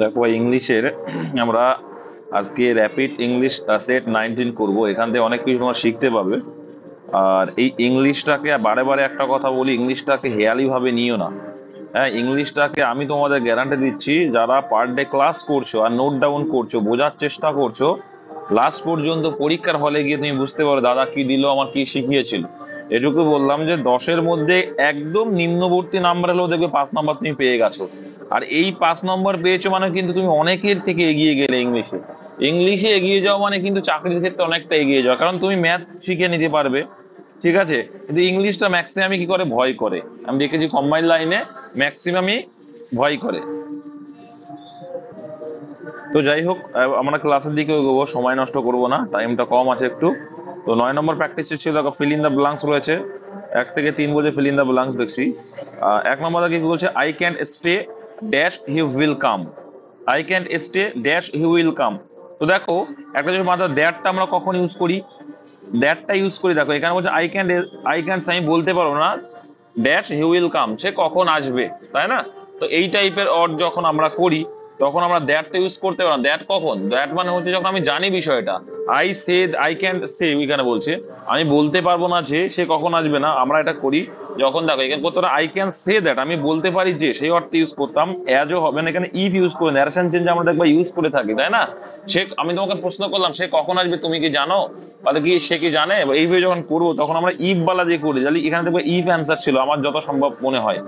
দেখো ইংলিশের আমরা আজকে র্যাপিড ইংলিশ সেট 19 করব। এখান থেকে অনেক কিছু তোমরা শিখতে পাবে। আর এই ইংলিশটাকে বারে বারে একটা কথা বলি, ইংলিশটাকে হেয়ালি ভাবে নিও না। হ্যাঁ, ইংলিশটাকে আমি তোমাদের গ্যারান্টি দিচ্ছি, যারা পার ডে ক্লাস করছো আর নোট ডাউন করছো, বোঝার চেষ্টা করছো, লাস্ট পর্যন্ত পরীক্ষার হলে গিয়ে তুমি বুঝতে পারো দাদা কি দিল, আমার কি শিখিয়েছিল। এটুকু বললাম যে 10-এর মধ্যে একদম নিম্নবর্তী নাম্বার হলেও দেখবে 5 নম্বর তুমি পেয়ে গেছো। আর এই 5 নম্বর পেয়েছো মানে কিন্তু তুমি অনেকের থেকে এগিয়ে গেলে ইংলিশে। ইংলিশে এগিয়ে যাওয়া মানে কিন্তু চাকরির ক্ষেত্রে অনেকটা এগিয়ে যাওয়া, কারণ তুমি ম্যাথ শিখে নিতে পারবে। ঠিক আছে, কিন্তু ইংলিশটা ম্যাক্সিমামই কি করে, ভয় করে। আমি দেখেছি কম্বাইন্ড লাইনে ম্যাক্সিমামই ভয় করে। তো যাই হোক, আমরা ক্লাসের দিকে এগোবো, সময় নষ্ট করব না, টাইমটা কম আছে একটু। তো 9 নম্বর প্র্যাকটিস ছিল, ফিল ইন দ্য ব্লাঙ্কস রয়েছে। 1 থেকে 3 বলছে ফিল ইন দ্য ব্লাঙ্কস দেখছি। 1 নম্বর কি বলছে, I can't stay dash he will come. I can't stay dash he will come. তো দেখো একটা জিনিস মাত্র, দ্যাটটা আমরা কখন ইউজ করি, দ্যাটটা ইউজ করি। দেখো এখানে বলছে আই ক্যান্ট, আমি বলতে পারবো না ড্যাশ হি উইল কাম, সে কখন আসবে, তাই না? তো এই টাইপের অর্ড যখন আমরা করি তখন আমরা দ্যাটটা ইউজ করতে পারবো না। দ্যাট কখন, দ্যাট মানে হচ্ছে যখন আমি জানি বিষয়টা। আই ক্যান্ট সে, এখানে বলছে আমি বলতে পারবো না যে সে কখন আসবে না, আমরা এটা করি যখন, দেখো এখানে করতে আই ক্যান সে দ্যাট, আমি বলতে পারি যে, সেই অর্থে ইউজ করতাম। অ্যাজও হবে না, এখানে ইফ ইউজ করে ন্যারেশন চেঞ্জ আমরা দেখবা ইউজ করে থাকি, তাই না? সে, আমি তোমাকে প্রশ্ন করলাম সে কখন আসবে, তুমি কি জানো, তাহলে কি সে কি জানে, এইভাবে যখন করবো তখন আমরা ইফ বালা দিয়ে করি। তাহলে এখানে দেখবে ইফ অ্যান্সার ছিল আমার যত সম্ভব মনে হয়।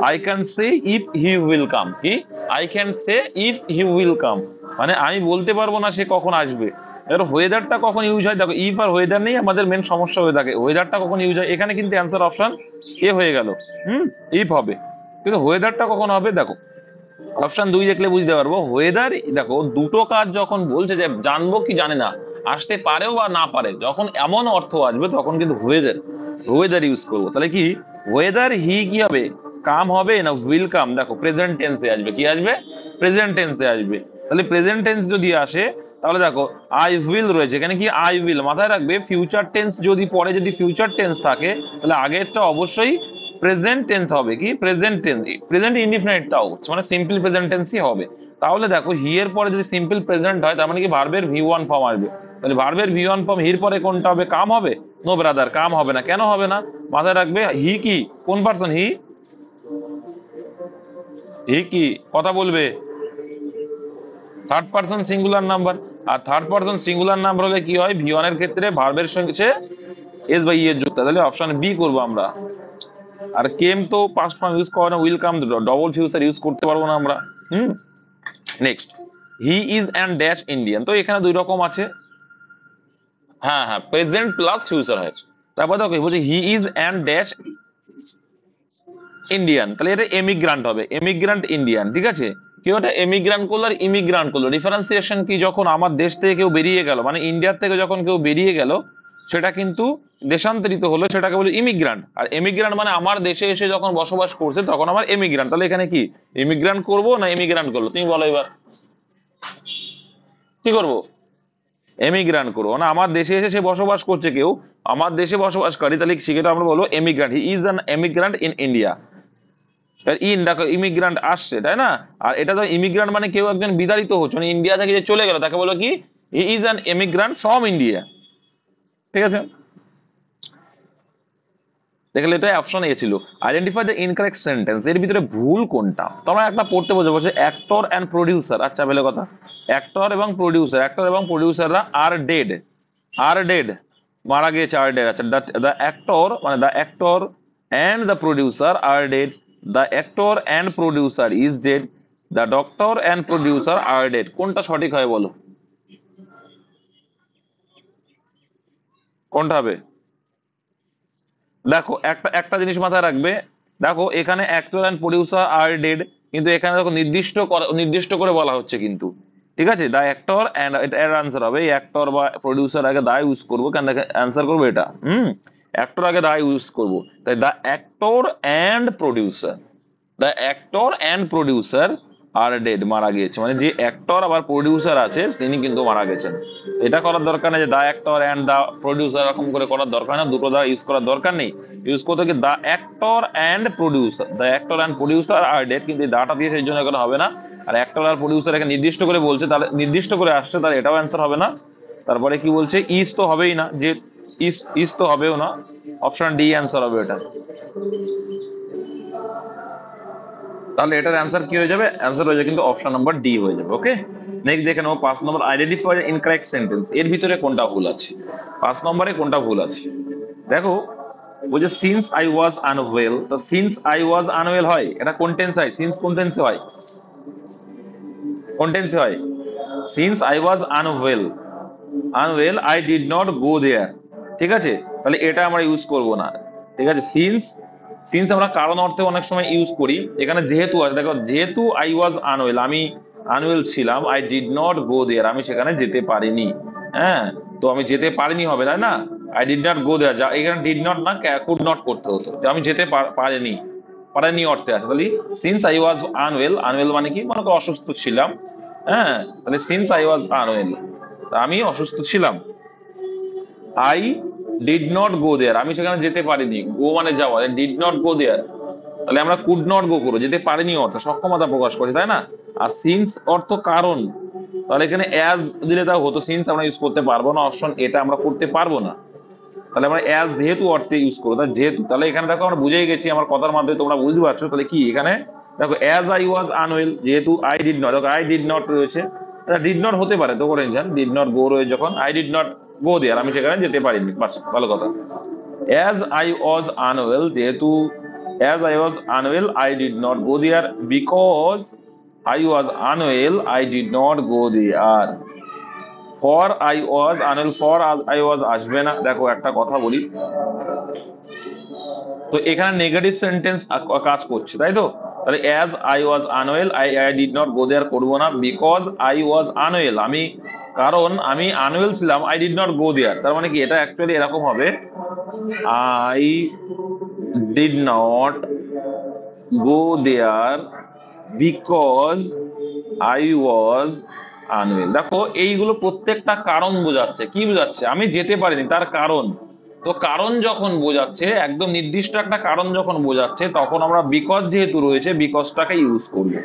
I can say if he will come, কি I can say if he will come, মানে আমি বলতে পারবো না সে কখন আসবে। এবার ওয়েদারটা কখন ইউজ হয়, দেখো ইফ আর ওয়েদার নেই আমাদের মেন সমস্যা হয়ে থাকে, ওয়েদারটা কখন ইউজ হয়, এখানে কিন্তু অ্যান্সার অপশন এ হয়ে গেল। ইফ হবে, কিন্তু ওয়েদারটা কখন হবে, দেখো অপশন 2 দেখলে বুঝতে পারবো। ওয়েদার, দেখো দুটো কাজ যখন বলছে যে জানবো কি জানে না, আসতে পারেও বা না পারে, যখন এমন অর্থ আসবে তখন কিন্তু ওয়েদার, ওয়েদার ইউজ করবো। তাহলে কি ওয়েদার হি কি হবে, কাম হবে না উইল কাম, দেখো প্রেজেন্ট টেন্সে আসবে, কি আসবে, প্রেজেন্ট টেন্সে আসবে। তাহলে প্রেজেন্ট টেন্স যদি আসে তাহলে দেখো আই উইল রয়েছে, এখানে কি আই উইল, মাথায় রাখবে ফিউচার টেন্স যদি পরে যদি ফিউচার টেন্স থাকে তাহলে আগেরটা অবশ্যই প্রেজেন্ট টেন্স হবে, কি প্রেজেন্ট টেন্স, প্রেজেন্ট ইনডিফিনিটটাও মানে সিম্পল প্রেজেন্ট টেন্সই হবে। তাহলে দেখো হি এর পরে যদি সিম্পল প্রেজেন্ট হয় তার মানে কি ভার্বের ভি1 ফর্ম আসবে। তাহলে ভার্বের ভি1 ফর্ম হির পরে কোনটা হবে, কাম হবে? নো ব্রাদার, কাম হবে না। কেন হবে না, মাথায় রাখবে হি কি কোন পার্সন, হি, হি কি কথা বলবে, থার্ড পার্সন সিঙ্গুলার নাম্বার। আর থার্ড পার্সন সিঙ্গুলার নাম্বার হলে কি হয়, ভি1 এর ক্ষেত্রে ভার্বের সঙ্গে এস বাই এর যুক্ত, তাহলে অপশন বি করবো আমরা। আর কেম তো পাস্ট ফর্ম ইউজ করে না, will come double future use করতে পারবো না আমরা। Next, he is and dash Indian, তো এখানে 2 রকম আছে। হ্যাঁ হ্যাঁ, প্রেজেন্ট প্লাস ফিউচার হয়। তারপর দেখো বলছি হি ইজ অ্যান্ড ড্যাশ ইন্ডিয়ান, তাহলে এটা এমিগ্রান্ট হবে, এমিগ্রান্ট ইন্ডিয়ান। ঠিক আছে, কেউ একটা এমিগ্রান্ট করলো আর ইমিগ্রান্ট করলো, ডিফারেন্সিয়েশন কি, যখন আমার দেশ থেকে কেউ বেরিয়ে গেল, মানে ইন্ডিয়ার থেকে যখন কেউ বেরিয়ে গেল সেটা কিন্তু দেশান্তরিত হলো, সেটাকে বলে ইমিগ্রান্ট। আর এমিগ্রান্ট মানে আমার দেশে এসে যখন বসবাস করছে তখন আমার এমিগ্রান্ট। তাহলে এখানে কি ইমিগ্রান্ট করবো না এমিগ্রান্ট করবো, তুমি বলো এবার কি করবো? এমিগ্রান্ট করবো না, আমার দেশে এসে সে বসবাস করছে কেউ, আমার দেশে বসবাসকারী, তাহলে সেটা আমরা বলবো emigrant, he is an emigrant in India. In দেখো ইমিগ্রান্ট আসছে, তাই না? আর এটা তো ইমিগ্রান্ট মানে কেউ একজন বিতাড়িত হচ্ছে, মানে ইন্ডিয়া থেকে যে চলে গেল তাকে বলো কি, he is an emigrant from India. ঠিক আছে, দেখলে এটা অপশন এ ছিল। আইডেন্টিফাই দ্য ইনকারেক্ট সেন্টেন্স, এর ভিতরে ভুল কোনটা, তোমরা একটা পড়তে বসে অ্যাক্টর অ্যান্ড প্রডিউসার। আচ্ছা ভালো কথা, অ্যাক্টর এবং প্রডিউসার, অ্যাক্টর এবং প্রডিউসাররা আর ডেড, আর ডেড মারা গিয়েছে, আর ডেড। আচ্ছা দ্য অ্যাক্টর মানে the actor and the producer are dead, the actor and producer is dead, the doctor and producer are dead, কোনটা সঠিক হয় বলো, কোনটা হবে? দেখো একটা একটা জিনিস মাথায় রাখবে, দেখো এখানে actor and producer are dead, কিন্তু এখানে দেখো নির্দিষ্ট করে বলা হচ্ছে কিন্তু। ঠিক আছে, দা অ্যাক্টর অ্যান্ড এর আনসার হবে, এই অ্যাক্টর বা প্রডিউসার আগে দা ইউজ করবো, কেন অ্যান্সার করবো এটা। অ্যাক্টর আগে দা ইউজ করবো, তাই the actor and producer, the actor and producer are dead, মারা গিয়েছে, মানে যে অ্যাক্টর আবার প্রডিউসার আছে তিনি কিন্তু মারা গেছেন। এটা করার দরকার নেই যে দা অ্যাক্টর অ্যান্ড দা প্রডিউসার, এরকম করে করার দরকার না, দুটো দা ইউজ করার দরকার নেই। ইউজ করতে কি the actor and producer, the actor and producer are dead, কিন্তু এই দাটা দিয়ে সেই জন্য এখানে হবে না। আর অ্যাক্টর আর প্রডিউসার এখানে নির্দিষ্ট করে বলছে, তাহলে নির্দিষ্ট করে আসছে, তাহলে এটাও অ্যান্সার হবে না। তারপরে কি বলছে, ইজ তো হবেই না, যে ইজ ইজ তো হবেও না, অপশন ডি অ্যান্সার হবে এটা। তাহলে এটার অ্যান্সার কি হয়ে যাবে, অ্যান্সার হয়ে যাবে কিন্তু অপশন নাম্বার ডি হয়ে যাবে। ওকে, নেক্সট দেখে নেবো 5 নম্বর, আইডেন্টিফাই ইনকারেক্ট সেন্টেন্স। এর ভিতরে কোনটা ভুল আছে, 5 নম্বরে কোনটা ভুল আছে দেখো। বলছে সিন্স আই ওয়াজ আনওয়েল, তো সিন্স আই ওয়াজ আনওয়েল হয়, এটা কোন টেন্স হয়, সিন্স কোন টেন্সে হয়, কোন টেন্সে হয়, since I was unwell, unwell I did not go there, ঠিক আছে, তাহলে এটা আমরা ইউজ করব না। ঠিক আছে, সিন্স, সিন্স আমরা কারণ অর্থে অনেক সময় ইউজ করি, এখানে যেহেতু আছে, দেখো যেহেতু আই ওয়াজ আনওয়েল, আমি আনওয়েল ছিলাম, I did not go there, আমি সেখানে যেতে পারিনি। হ্যাঁ, তো আমি যেতে পারিনি হবে, তাই না, আই ডিড নট গো দেয়ার, যা এখানে ডিড নট না কুড নট করতে হতো, যে আমি যেতে পারিনি, পারেনি অর্থে আছে। তাহলে since I was unwell, unwell মানে কি, মনে করো অসুস্থ ছিলাম, হ্যাঁ, তাহলে সিন্স আই ওয়াজ আনওয়েল, আমি অসুস্থ ছিলাম, I did not go there, আমি সেখানে যেতে পারিনি, গো মানে যাওয়া, ডিড নট গো দেয়ার, তাহলে আমরা কুড নট গো করবো, যেতে পারিনি অর্থ সক্ষমতা প্রকাশ করি, তাই না। আর সিন্স অর্থ কারণ, তাহলে এখানে অ্যাজ দিলে তাও হতো, সিন্স আমরা ইউজ করতে পারবো না, অপশন এটা আমরা করতে পারবো না, তাহলে আমরা অ্যাজ যেহেতু অর্থে ইউজ করবো, তাহলে যেহেতু, তাহলে এখানে দেখো আমরা বুঝেই গেছি, আমার কথার মাধ্যমে তোমরা বুঝতে পারছো, তাহলে কি এখানে দেখো অ্যাজ আই ওয়াজ আনওয়েল, যেহেতু আই ডিড নট, দেখো আই ডিড নট রয়েছে, ডিড নট হতে পারে তো করে যান, ডিড নট গো রয়েছে, যখন I did not go there, আমি সেখানে যেতে পারিনি, বাস ভালো কথা। অ্যাজ আই ওয়াজ আনওয়েল, যেহেতু as I was unwell I did not go there, because I was unwell I did not go there. For I was unwell, for I was আসবে না, দেখো একটা কথা বলি, তো এখানে নেগেটিভ সেন্টেন্স কাজ করছে, তাই তো, তাহলে as I was unwell I did not go there করবো না, বিকজ আই ওয়াজ আনওয়েল, আমি কারণ আমি আনওয়েল ছিলাম, I did not go there, তার মানে কি এটা অ্যাকচুয়ালি এরকম হবে, I did not go there because I was unwell. দেখো এইগুলো প্রত্যেকটা কারণ বোঝাচ্ছে, কি বোঝাচ্ছে, আমি যেতে পারিনি তার কারণ, তো কারণ যখন বোঝাচ্ছে, একদম নির্দিষ্ট একটা কারণ যখন বোঝাচ্ছে, তখন আমরা বিকজ যেহেতু রয়েছে, বিকজটাকে ইউজ করবো।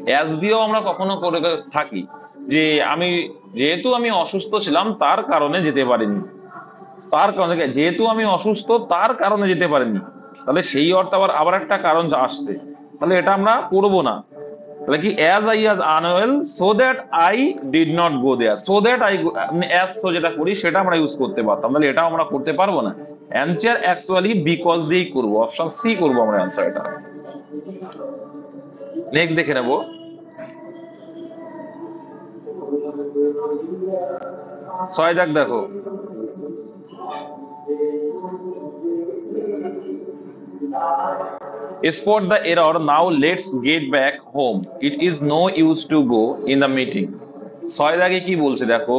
অ্যাজ দিয়েও আমরা কখনো করে থাকি, যে আমি যেহেতু আমি অসুস্থ ছিলাম তার কারণে যেতে পারিনি, তার কারণে, যেহেতু আমি অসুস্থ তার কারণে যেতে পারিনি, তাহলে সেই অর্থে আবার আবার একটা কারণ আসছে, তাহলে এটা আমরা করবো না। তাহলে কি as I was unwell so that I did not go there, so that I, as so যেটা করি সেটা আমরা ইউজ করতে পারতাম, তাহলে এটাও আমরা করতে পারবো না, অ্যানসার অ্যাকচুয়ালি বিকজ দিয়েই করবো, অপশন সি করবো আমরা অ্যান্সার এটা। নেক্সট দেখে নেবো, ছয় দাগ দেখো, spot the error, now let's get back home, it is no use to go in the meeting। ছয় দাগে কি বলছে দেখো,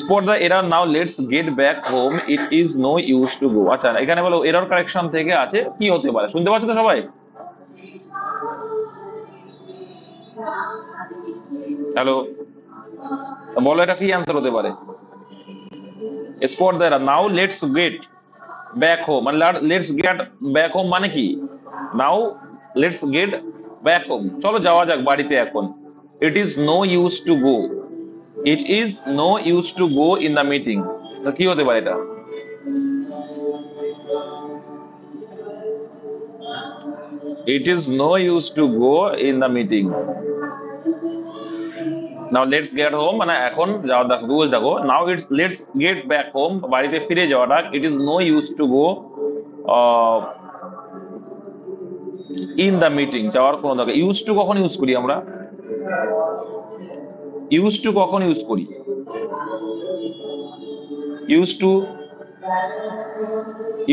spot the error, now let's get back home, it is no use to go। আচ্ছা, এখানে বলো error correction থেকে আছে, কি হতে পারে, শুনতে পাচ্ছ তো সবাই, হ্যালো, বলো এটা কি অ্যান্সার হতে পারে, spot the error, now let's get back home, মানে লেটস গেট ব্যাক হোম মানে কি, now let's get back home, চলো যাওয়া যাক বাড়িতে এখন, it is no use to go, it is no use to go in the meeting, কি হতে পারে এটা, it is no use to go in the meeting, now let's get home মানে এখন যাওয়া, দেখো রুলস দেখো, now it's let's get back home, বাড়িতে ফিরে যাওয়াটা, it is no use to go in the meeting, যাওয়ার কোনো দরকার, ইউজ টু কখন ইউজ করি আমরা, ইউজ টু কখন ইউজ করি, ইউজ টু,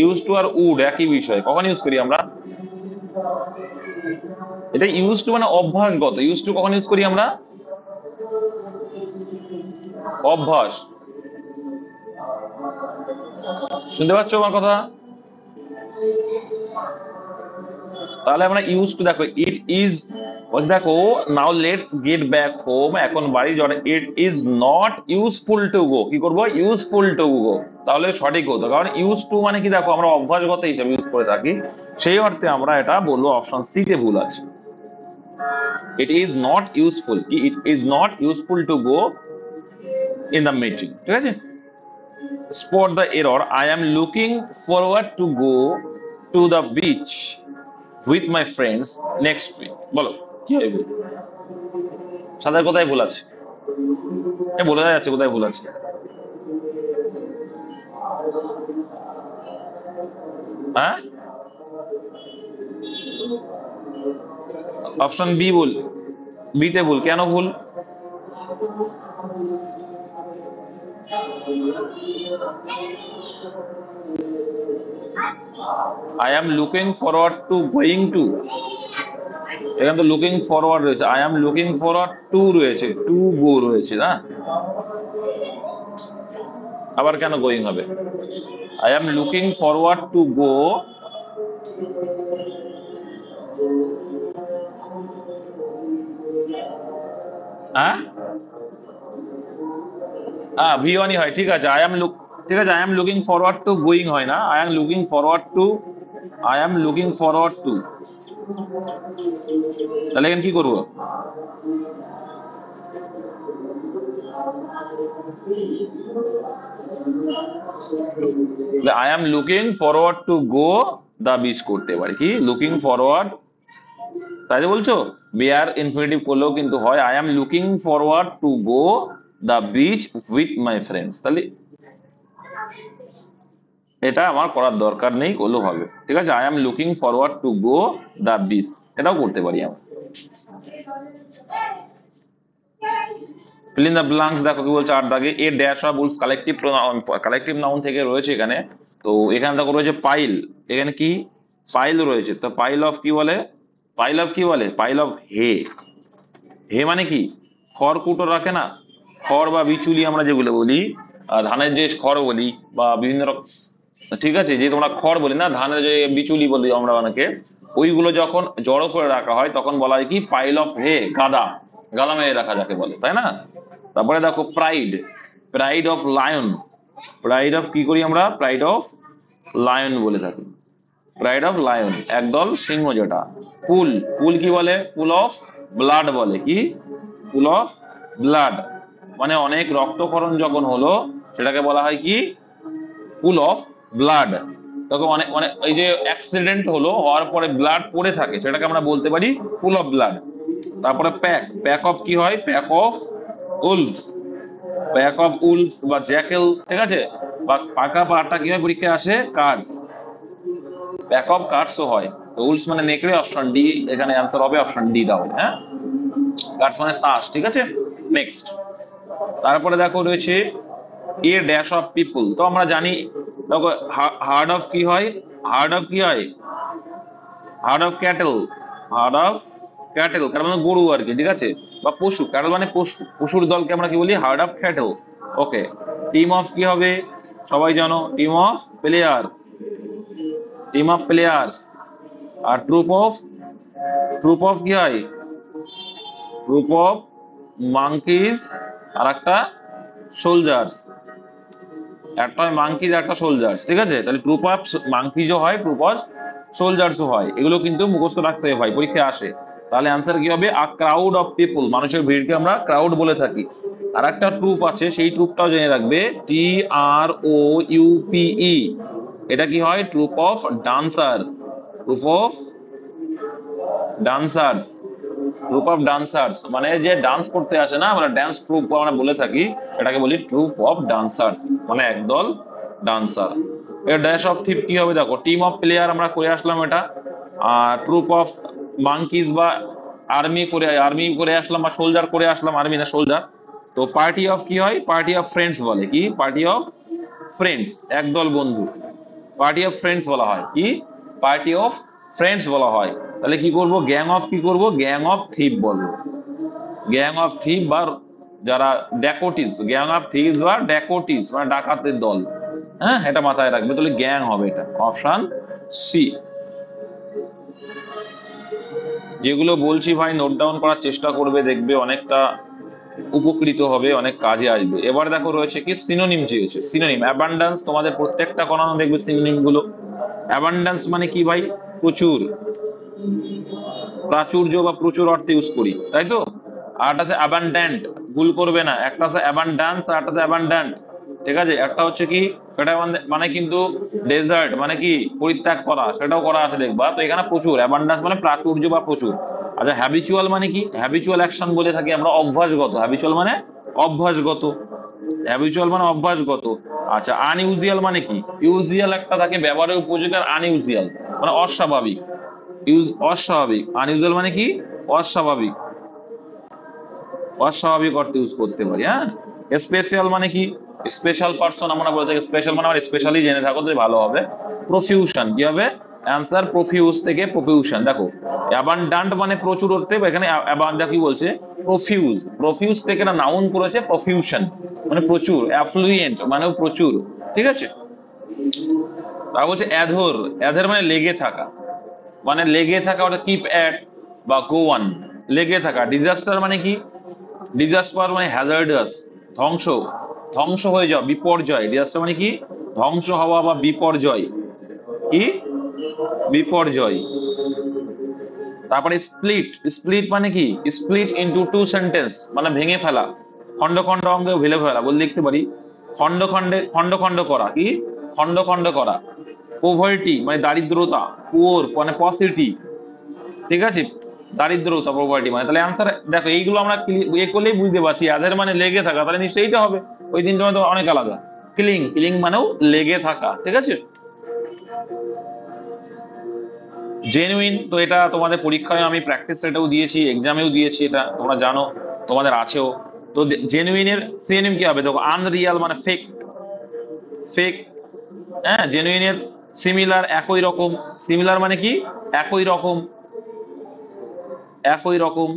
ইউজ টু আর উড একই বিষয়, কখন ইউজ করি আমরা, এটা ইউজ টু মানে অভ্যাসগত, ইউজ টু কখন ইউজ করি আমরা, অভ্যাস, শুনতে পাচ্ছ আমার কথা, তাহলে আমরা ইউজ টু দেখো ইট ইজ, দেখো নাও লেটস গেট ব্যাক হোম, এখন বাড়ি যাওয়া, ইট ইজ নট ইউজফুল টু গো, কি করবো ইউজফুল টু গো, তাহলে সঠিক হতো, কারণ ইউজ টু মানে কি দেখো আমরা অভ্যাসগত হিসেবে ইউজ করে থাকি, সেই অর্থে আমরা এটা বলবো অপশন সি তে ভুল আছে। It is not useful, it is not useful to go in the meeting, ঠিক আছে। Spot the error, I am looking forward to go to the beach with my friends next week, বলো কি হবে, সাদার কোথায় ভুল আছে, বলে যাচ্ছে কোথায় ভুল আছে, হ্যাঁ অপশন বি ভুল, বিতে ভুল, কেন ভুল, I am looking forward to going to, এখানে তো লুকিং ফরওয়ার্ড রয়েছে, I am looking forward two রয়েছে, টু গো রয়েছে না, আবার কেন গোয়িং হবে, I am looking forward to গো, হ্যাঁ ভি1ই হয়, ঠিক আছে, আই এম লুক, ঠিক আছে, I am looking forward to going হয় না, I am looking forward to, I am looking forward to, তাহলে এখানে কি করবো, I am looking forward to go the beach করতে পারি, কি লুকিং ফরওয়ার্ড, তাই যে বলছো বেয়ার ইনফিনিটিভ করলেও কিন্তু হয়, I am looking forward to go the beach with my friends, তাহলে এটা আমার করার দরকার নেই, করলেও হবে, ঠিক আছে, I am looking forward to go the beach, এটাও করতে পারি আমরা। fill in the blanks, দেখো কি বলছে 8 দাগে, a dash of wolf collective noun থেকে রয়েছে এখানে, তো এখানে দেখো রয়েছে পাইল, এখানে কি পাইল রয়েছে, তো পাইল অফ কি বলে, পাইল অফ কি বলে, পাইল অফ হে, হে মানে কি খড় কুটো রাখে না, খড় বা বিচুলি আমরা যেগুলো বলি, ধানের যে খড় বলি বা বিভিন্ন রকম, ঠিক আছে, যে তোমরা খড় বলি না, ধানের যে বিচুলি বলি আমরা অনেকে, ওইগুলো যখন জড়ো করে রাখা হয় তখন বলা হয় কি পাইল অফ হে, গাদা, গাদা মেরে রাখা যাকে বলে, তাই না। তারপরে দেখো pride, pride of lion, pride of কি করি আমরা, প্রাইড অফ লায়ন বলে থাকি, প্রাইড অফ লায়ন একদল সিংহ যেটা। পুল, পুল কি বলে, পুল অফ ব্লাড বলে, কি পুল অফ ব্লাড, মানে অনেক রক্তক্ষরণ যখন হলো সেটাকে বলা হয় কি পুল অফ ব্লাড, তখন অনেক অনেক এই যে অ্যাক্সিডেন্ট হলো হওয়ার পরে ব্লাড পড়ে থাকে সেটাকে আমরা বলতে পারি পুল অফ ব্লাড। তারপরে প্যাক, প্যাক অফ কি হয়, pack of wolves, pack of wolves বা জ্যাকেল, ঠিক আছে, বা পাকা পাটা কি হয় পরীক্ষায় আসে, কার্ডস, প্যাক অফ কার্ডসও হয়, তো উলফস মানে নেকড়ে, অপশন ডি এখানে অ্যান্সার হবে, অপশন ডি তাহলে, হ্যাঁ কার্ডস মানে তাস, ঠিক আছে। নেক্সট তারপরে দেখো রয়েছে এ ড্যাশ অফ পিপল, তো আমরা জানি দেখো হার্ড অফ কি হয়, হার্ড অফ কি হয়, hard of cattle, hard of cattle কারণ মানে গরু আর কি, ঠিক আছে, বা পশু, ক্যাটেল মানে পশু, পশুর দলকে আমরা কি বলি herd of cattle, okay. Team of কি হবে সবাই জানো, team of player, team of players. আর ট্রুপ অফ, ট্রুপ অফ কি হয়, ট্রুপ অফ মাঙ্কিজ, আর একটা সোলজার্স, একটা হয় মাঙ্কিজ একটা সোলজার্স, ঠিক আছে, তাহলে ট্রুপ অফ মাঙ্কিজও হয়, ট্রুপ অফ সোলজার্সও হয়, এগুলো কিন্তু মুখস্থ রাখতে হবে ভাই, পরীক্ষায় আসে। তাহলে আনসার কি হবে, আ ক্রাউড অফ পিপল, মানুষের ভিড়কে আমরা ক্রাউড বলে থাকি। আর একটা ট্রুপ আছে সেই ট্রুপটাও জেনে রাখবে, TROUPE, এটা কি হয়, troupe of dancer, troupe of dancers, group of dancers মানে যে ডান্স করতে আসে না, আমরা ড্যান্স ট্রুপ আমরা বলে থাকি, এটাকে বলি ট্রুপ অফ ডান্সার্স, মানে একদল ডান্সার। এর ড্যাশ অফ থিপ কি হবে দেখো, টিম অফ প্লেয়ার আমরা করে আসলাম এটা, আর ট্রুপ অফ মাঙ্কিজ বা আর্মি করে আসলাম, বা সোলজার করে আসলাম, আর্মি না সোলজার। তো পার্টি অফ কি হয়, পার্টি অফ ফ্রেন্ডস বলে, কি পার্টি অফ ফ্রেন্ডস একদল বন্ধু, পার্টি অফ ফ্রেন্ডস বলা হয়, কি পার্টি অফ ফ্রেন্ডস বলা হয়। তাহলে কি করব, গ্যাং অফ কি করব, গ্যাং অফ থিপ বলবো, গ্যাং অফ থিপ বা যারা ড্যাকোটিস, গ্যাং অফ থিপ বা ড্যাকোটিস মানে ডাকাতের দল, হ্যাঁ এটা মাথায় রাখবে, তাহলে গ্যাং হবে এটা, অপশন সি। যেগুলো বলছি ভাই নোট ডাউন করার চেষ্টা করবে, দেখবে অনেকটা উপকৃত হবে, অনেক কাজে আসবে। এবার দেখো রয়েছে কি সিনোনিম চেয়েছে। সিনোনিম অ্যাবান্ডান্স তোমাদের প্রত্যেকটা করানো দেখবে সিনোনিম গুলো। অ্যাবান্ডান্স মানে কি ভাই? প্রচুর, প্রাচুর্য বা প্রচুর অর্থে ইউজ করি, তাই তো। আর আছে অ্যাবান্ড্যান্ট, ভুল করবে না, একটা আছে অ্যাবান্ডান্স আর একটা আছে অ্যাবান্ড্যান্ট। ঠিক আছে, একটা হচ্ছে কি সেটা মানে কিন্তু ডেজার্ট মানে কি পরিত্যাগ করা, সেটাও করা আছে দেখবা। তো এখানে প্রচুর, অ্যাবান্ডান্স মানে প্রাচুর্য বা প্রচুর। আচ্ছা হ্যাবিচুয়াল মানে কি? হ্যাবিচুয়াল অ্যাকশন বলে থাকি আমরা অভ্যাসগত, হ্যাবিচুয়াল মানে অভ্যাসগত, হ্যাবিচুয়াল মানে অভ্যাসগত। আচ্ছা আনইউজুয়াল মানে কি? ইউজুয়াল একটা থাকে ব্যবহারের উপযোগী, আর আনইউজুয়াল মানে অস্বাভাবিক। অস্বাভাবিক, আনইউজুয়াল মানে কি? অস্বাভাবিক, অস্বাভাবিক অর্থে ইউজ করতে পারি। হ্যাঁ, স্পেশাল মানে কি? স্পেশাল পারসন আমরা বলতে, স্পেশাল মানে আমরা স্পেশালি জেনে থাকো তো ভালো হবে। প্রফিউশন কি হবে? অ্যান্সার প্রফিউজ থেকে প্রফিউশন। দেখো অ্যাবান্ডান্ট মানে প্রচুর অর্থে, এখানে কি বলছে? প্রফিউজ, প্রফিউজ থেকে না নাউন করেছে প্রফিউশন মানে প্রচুর, অ্যাফ্লুয়েন্ট মানে প্রচুর। ঠিক আছে, তা বলছে অ্যাধর, অ্যাধর মানে লেগে থাকা, মানে লেগে থাকা, ওটা কিপ অ্যাট বা গো অন, লেগে থাকা। ডিজাস্টার মানে কি? ডিজাস্টার মানে হ্যাজার্ডাস, ধ্বংস, ধ্বংস হয়ে যাওয়া, বিপর্যয়। ডিজাস্টার মানে কি? ধ্বংস হওয়া বা বিপর্যয়, কি? বিপর্যয়। তারপরে স্প্লিট, স্প্লিট মানে কি? স্প্লিট ইনটু টু সেন্টেন্স মানে ভেঙে ফেলা, খন্ড খন্ড অঙ্গে ভেঙে ফেলা বলে লিখতে পারি। খন্ড খন্ডে, খন্ড খন্ড করা, কি? খন্ড খন্ড করা। পোভার্টি মানে দারিদ্রতা, পুওর মানে পসিটি। ঠিক আছে, দারিদ্রতা, প্রপার্টি মানে, তাহলে অ্যান্সার দেখো এইগুলো আমরা ইয়ে করলেই বুঝতে পারছি। এদের মানে লেগে থাকা, তাহলে নিশ্চয়ই এইটা হবে। ওই তিনটা মানে তো অনেক আলাদা। ক্লিং, ক্লিং মানেও লেগে থাকা। ঠিক আছে, জেনুইন, তো এটা তোমাদের পরীক্ষায় আমি প্র্যাকটিস সেটাও দিয়েছি, এক্সামেও দিয়েছি, এটা তোমরা জানো, তোমাদের আছেও। তো জেনুইনের সিনোনিম কি হবে? দেখো আনরিয়াল মানে ফেক, ফেক। হ্যাঁ, জেনুইনের সিমিলার একই রকম, সিমিলার মানে কি? একই রকম, একই রকম।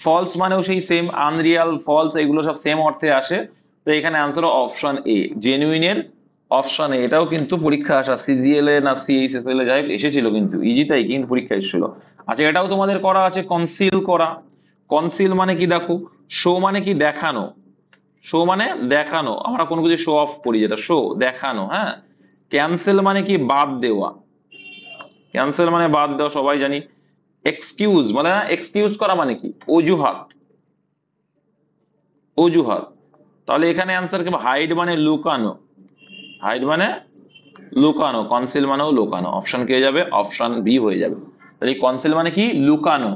ফলস মানেও সেই সেম, আনরিয়াল, ফলস এগুলো সব সেম অর্থে আসে। তো এখানে অ্যান্সার অপশন এ, জেনুইনের অপশন এ। এটাও কিন্তু পরীক্ষা আসা, সিজিএল এ না সিএইচএসএল এ যাই এসেছিল, কিন্তু ইজিটাই কিন্তু পরীক্ষা এসেছিল। আচ্ছা এটাও তোমাদের করা আছে, কনসিল করা। কনসিল মানে কি? দেখো শো মানে কি? দেখানো, শো মানে দেখানো, আমরা কোনো কিছু শো অফ করি, যেটা শো, দেখানো। হ্যাঁ, ক্যান্সেল মানে কি? বাদ দেওয়া, ক্যান্সেল মানে বাদ দেওয়া, সবাই জানি। এক্সকিউজ মানে, এক্সকিউজ করা মানে কি? অজুহাত, অজুহাত। তাহলে এখানে অ্যান্সার কি? হাইড মানে লুকানো, হাইড মানে লুকানো, কনসিল মানেও লুকানো। অপশন কে যাবে? অপশন বি হয়ে যাবে। তাহলে কনসিল মানে কি? লুকানো,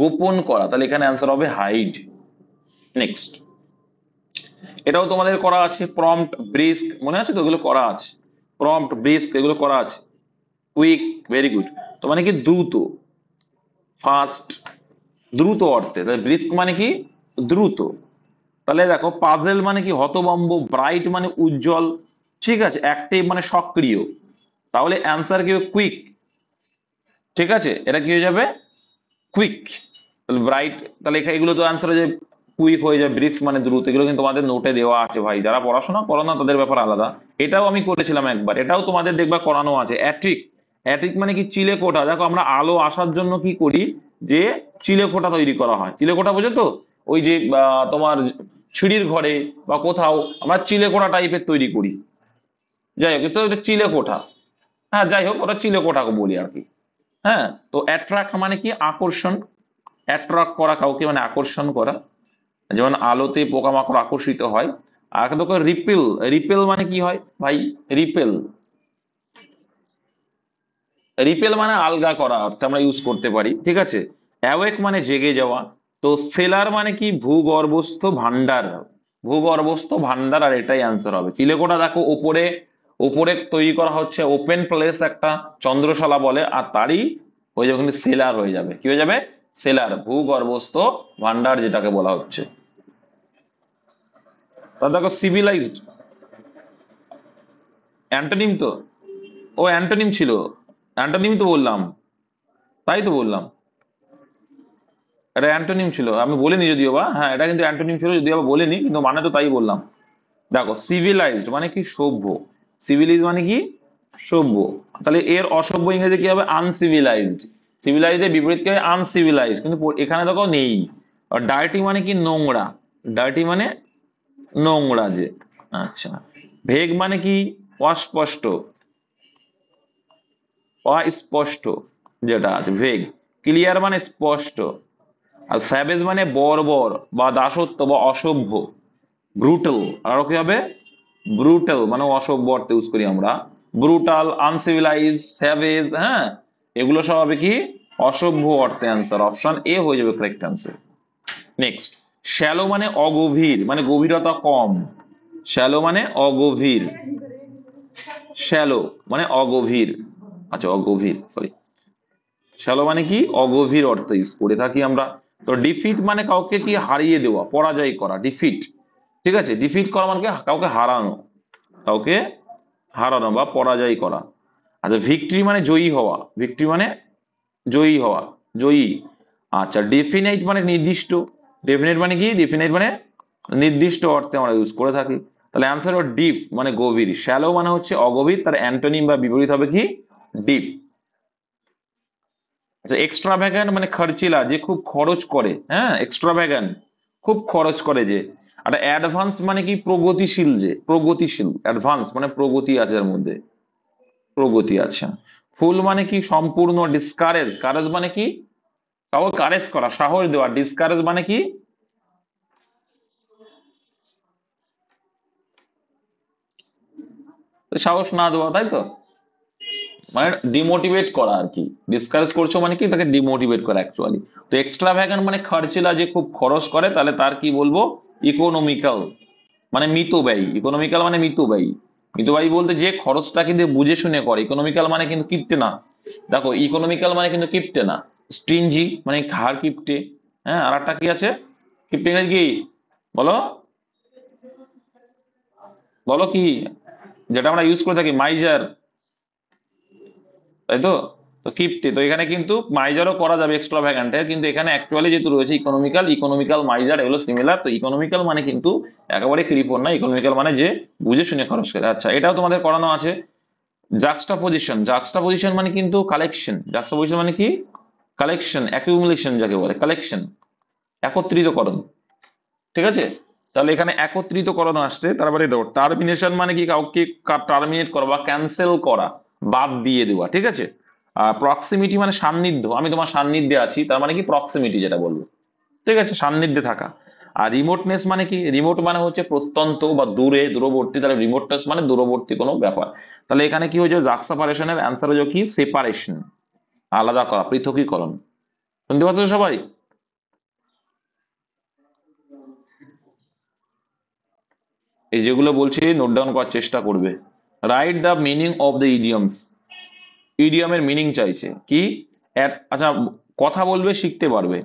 গোপন করা, তাহলে এখানে অ্যান্সার হবে হাইড। নেক্সট, এটাও তোমাদের করা আছে, প্রম্পট, ব্রিস্ক, মনে আছে তো? এগুলো করা আছে, প্রম্পট, ব্রিস্ক এগুলো করা আছে। Quick, very good. তো মানে কি? দ্রুত, ফাস্ট, দ্রুত অর্থে। তাহলে ব্রিস্ক মানে কি? দ্রুত। তাহলে দেখো পাজেল মানে কি? হতভম্ব, ব্রাইট মানে উজ্জ্বল, ঠিক আছে, অ্যাক্টিভ মানে সক্রিয়। তাহলে অ্যান্সার কি? কুইক। ঠিক আছে, এটা কি হয়ে যাবে? কুইক। তাহলে ব্রাইট, তাহলে এগুলো তো অ্যান্সার হয়ে যাবে কুইক হয়ে যাবে। ব্রিক্স মানে দ্রুত, এগুলো কিন্তু তোমাদের নোটে দেওয়া আছে ভাই, যারা পড়াশোনা করো না তাদের ব্যাপার আলাদা। এটাও আমি করেছিলাম একবার, এটাও তোমাদের দেখবা করানো আছে। অ্যাট্রিক, অ্যাট্রিক মানে কি? চিলে কোঠা। দেখো আমরা আলো আসার জন্য কি করি? যে চিলে কোঠা তৈরি করা হয়, চিলে কোঠা বোঝো তো? ওই যে তোমার সিঁড়ির ঘরে বা কোথাও আমরা চিলে কোঠা টাইপের তৈরি করি। যাই হোক, তো এটা চিলে কোঠা। হ্যাঁ যাই হোক, ওটা চিলে কোঠা বলি আর কি। হ্যাঁ, তো অ্যাট্রাক্ট মানে কি? আকর্ষণ, অ্যাট্রাক্ট করা কাউকে মানে আকর্ষণ করা, যেমন আলোতে পোকামাকড় আকর্ষিত হয়। আর দেখো রিপেল, রিপেল মানে কি হয় ভাই? রিপেল, রিপেল মানে আলগা করা অর্থে আমরা ইউজ করতে পারি। ঠিক আছে, অ্যাওয়েক মানে জেগে যাওয়া। তো সেলার মানে কি? ভূগর্ভস্থ ভান্ডার, ভূগর্ভস্থ ভান্ডার, আর এটাই অ্যান্সার হবে। চিলেকোঠা দেখো উপরে, উপরে তৈরি করা হচ্ছে ওপেন প্লেস একটা, চন্দ্রশালা বলে, আর তারই হয়ে যাবে কিন্তু সেলার হয়ে যাবে। কি হয়ে যাবে? সেলার, ভূগর্ভস্থ ভান্ডার যেটাকে বলা হচ্ছে। তা দেখো সিভিলাইজড, অ্যান্টোনিম তো, ও অ্যান্টোনিম ছিল, অ্যান্টোনিম তো বললাম, তাই তো বললাম, এটা অ্যান্টোনিম ছিল, আমি বলিনি যদিও বা, হ্যাঁ এটা কিন্তু অ্যান্টোনিম ছিল যদিও বা বলিনি, কিন্তু মানে তো তাই বললাম। দেখো সিভিলাইজড মানে কি? সভ্য, সিভিলাইজ মানে কি? সভ্য। তাহলে এর অসভ্য ইংরেজি কি হবে? আনসিভিলাইজড। সিভিলাইজের বিপরীত কি হয়? আনসিভিলাইজ, কিন্তু এখানে দেখো নেই। আর ডার্টি মানে কি? নোংরা। ডার্টি মানে নোংরা যে। আচ্ছা, ভেগ মানে কি? অস্পষ্ট, অস্পষ্ট যেটা আছে ভেগ। ক্লিয়ার মানে স্পষ্ট। আর স্যাভেজ মানে বর্বর বা দাসত্ব বা অসভ্য, ব্রুটাল। আর কি হবে? ব্রুটাল মানে অসভ্য অর্থে ইউজ করি আমরা। ব্রুটাল, আনসিভিলাইজ, স্যাভেজ, হ্যাঁ, এগুলো সব হবে কি? অসভ্য অর্থে অ্যান্সার। অপশন এ হয়ে যাবে কারেক্ট অ্যান্সার। নেক্সট, শ্যালো মানে অগভীর, মানে গভীরতা কম। শ্যালো মানে অগভীর, শ্যালো মানে অগভীর। আচ্ছা, অগভীর, সরি। শ্যালো মানে কি? অগভীর অর্থে ইউজ করে থাকি আমরা। তো ডিফিট মানে কাউকে কি? হারিয়ে দেওয়া, পরাজয় করা, ডিফিট। ঠিক আছে, ডিফিট করা মানে কাউকে হারানো, কাউকে হারানো বা পরাজয় করা। আচ্ছা, ভিক্টরি মানে জয়ী হওয়া, ভিক্টরি মানে জয়ী হওয়া, জয়ী। আচ্ছা, ডেফিনাইট মানে নির্দিষ্ট, ডেফিনাইট মানে কি? ডেফিনাইট মানে নির্দিষ্ট অর্থে আমরা ইউজ করে থাকি। তাহলে অ্যান্সার হবে ডিপ মানে গভীর। শ্যালো মানে হচ্ছে অগভীর, তার অ্যান্টোনিম বা বিপরীত হবে কি? ডিপ। আচ্ছা, এক্সট্রাভ্যাগান্ট মানে খরচিলা, যে খুব খরচ করে, হ্যাঁ, এক্সট্রাভ্যাগান্ট খুব খরচ করে যে। আর অ্যাডভান্স মানে কি? প্রগতিশীল যে, প্রগতিশীল। অ্যাডভান্স মানে প্রগতি আছে এর মধ্যে, প্রগতি আছে। ফুল মানে কি? সম্পূর্ণ। ডিসকারেজ, কারেজ মানে কি? কাউকে কারেজ করা, সাহস দেওয়া। ডিসকারেজ মানে কি? সাহস না দেওয়া, তাই তো, মানে ডিমোটিভেট করা আর কি। ডিসকারেজ করছো মানে কি? তাকে ডিমোটিভেট করা অ্যাকচুয়ালি। তো এক্সট্রাভ্যাগান্ট মানে খরচিলা, যে খুব খরচ করে, তাহলে তার কি বলবো? ইকোনমিক্যাল মানে মিতব্যয়ী। ইকোনমিক্যাল মানে মিতব্যয়ী। মিতব্যয়ী বলতে যে খরচটা কিন্তু বুঝে শুনে করে। ইকোনমিক্যাল মানে কিন্তু কিপটে না। দেখো, ইকোনমিক্যাল মানে কিন্তু কিপটে না। স্ট্রিঞ্জি মানে ঘাড় কিপটে। হ্যাঁ, আর একটা কি আছে? কিপটে ইংরেজি কি? বলো, বলো কি? যেটা আমরা ইউজ করে থাকি, মাইজার, তাই তো। তো কিপটে, তো এখানে কিন্তু মাইজারও করা যাবে এক্সট্রা ভ্যাগান্টে, কিন্তু এখানে অ্যাকচুয়ালি যেহেতু রয়েছে ইকোনমিক্যাল, ইকোনমিক্যাল মাইজার এগুলো সিমিলার। তো ইকোনমিক্যাল মানে কিন্তু একেবারে কৃপণ না, ইকোনমিক্যাল মানে যে বুঝে শুনে খরচ করে। আচ্ছা, এটাও তোমাদের করানো আছে। জাক্সটা পজিশন, জাক্সটা পজিশন মানে কিন্তু কালেকশন। জাক্সটা পজিশন মানে কি? কালেকশন, অ্যাকিউমুলেশন যাকে বলে, কালেকশন, একত্রিতকরণ। ঠিক আছে, তাহলে এখানে একত্রিতকরণ আসছে। তারপরে দেখো, টার্মিনেশন মানে কি? কাউকে টার্মিনেট করা বা ক্যান্সেল করা, বাদ দিয়ে দেওয়া। ঠিক আছে, আর প্রক্সিমিটি মানে সান্নিধ্য, আমি তোমার সান্নিধ্যে আছি, তার মানে কি? প্রক্সিমিটি যেটা বলবো। ঠিক আছে, সান্নিধ্যে থাকা। আর রিমোটনেস মানে কি? রিমোট মানে হচ্ছে প্রত্যন্ত বা দূরে, দূরবর্তী। তাহলে রিমোটনেস মানে দূরবর্তী কোনো ব্যাপার। তাহলে এখানে কি হয়েছে? জাক্সাপারেশনের অ্যান্সার হচ্ছে কি? সেপারেশন, আলাদা করা, পৃথকীকরণ। শুনতে পাচ্ছ সবাই? এই যেগুলো বলছি নোট ডাউন করার চেষ্টা করবে। Write the meaning of the idioms. ইডিয়মের মিনিং চাইছে কি? আচ্ছা, কথা বলবে, শিখতে পারবে,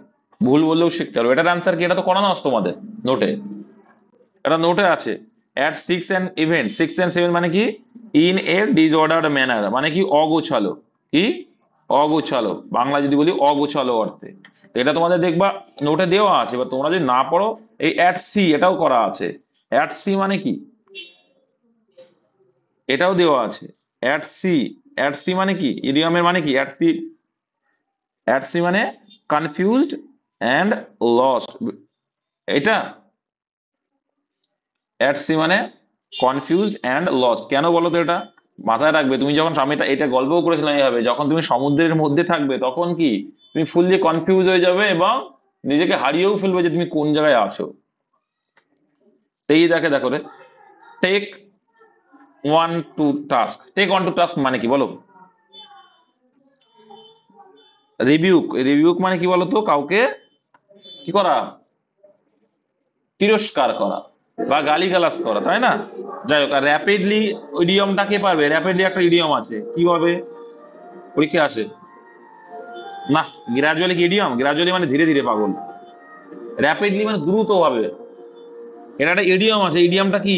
ভুল বললেও শিখতে পারবে। এটার অ্যান্সার কি? এটা তো করানো আছে তোমাদের নোটে, এটা নোটে আছে। At six and event, six and seven মানে কি? ইন এ ডিসঅর্ডার্ড ম্যানার মানে কি? অগোছালো। কি? অগোছালো, বাংলা যদি বলি অগোছালো অর্থে। তো এটা তোমাদের দেখবা নোটে দেওয়া আছে, বা তোমরা যদি না পড়ো, এই অ্যাট সি এটাও করা আছে। অ্যাট সি মানে কি? এটাও দেওয়া আছে। অ্যাট সি, অ্যাট সি মানে কি? ইডিয়মের মানে কি? অ্যাট সি, অ্যাট সি মানে কনফিউজড অ্যান্ড লস্ট। এটা অ্যাট সি মানে কনফিউজড অ্যান্ড লস্ট। কেন বলো তো? এটা মাথায় রাখবে, তুমি যখন, আমি এটা গল্পও করেছিলাম এইভাবে, যখন তুমি সমুদ্রের মধ্যে থাকবে তখন কি তুমি ফুললি কনফিউজ হয়ে যাবে এবং নিজেকে হারিয়েও ফেলবে যে তুমি কোন জায়গায় আছো। এই দেখে, দেখো রে, take one to task, take one to task মানে কি বলো? রিবিউক, রিবিউক মানে কি বলো তো? কাউকে কি করা? তিরস্কার করা বা গালিগালাজ করা, তাই না? যাই হোক, আর র্যাপিডলি ইডিয়মটা কে পারবে? র্যাপিডলি একটা ইডিয়ম আছে, কিভাবে পরীক্ষা আসে? না, গ্রাজুয়ালি কি ইডিয়ম? গ্রাজুয়ালি মানে ধীরে ধীরে, পাগল। র্যাপিডলি মানে দ্রুত ভাবে। এটা একটা ইডিয়ম আছে, ইডিয়মটা কি?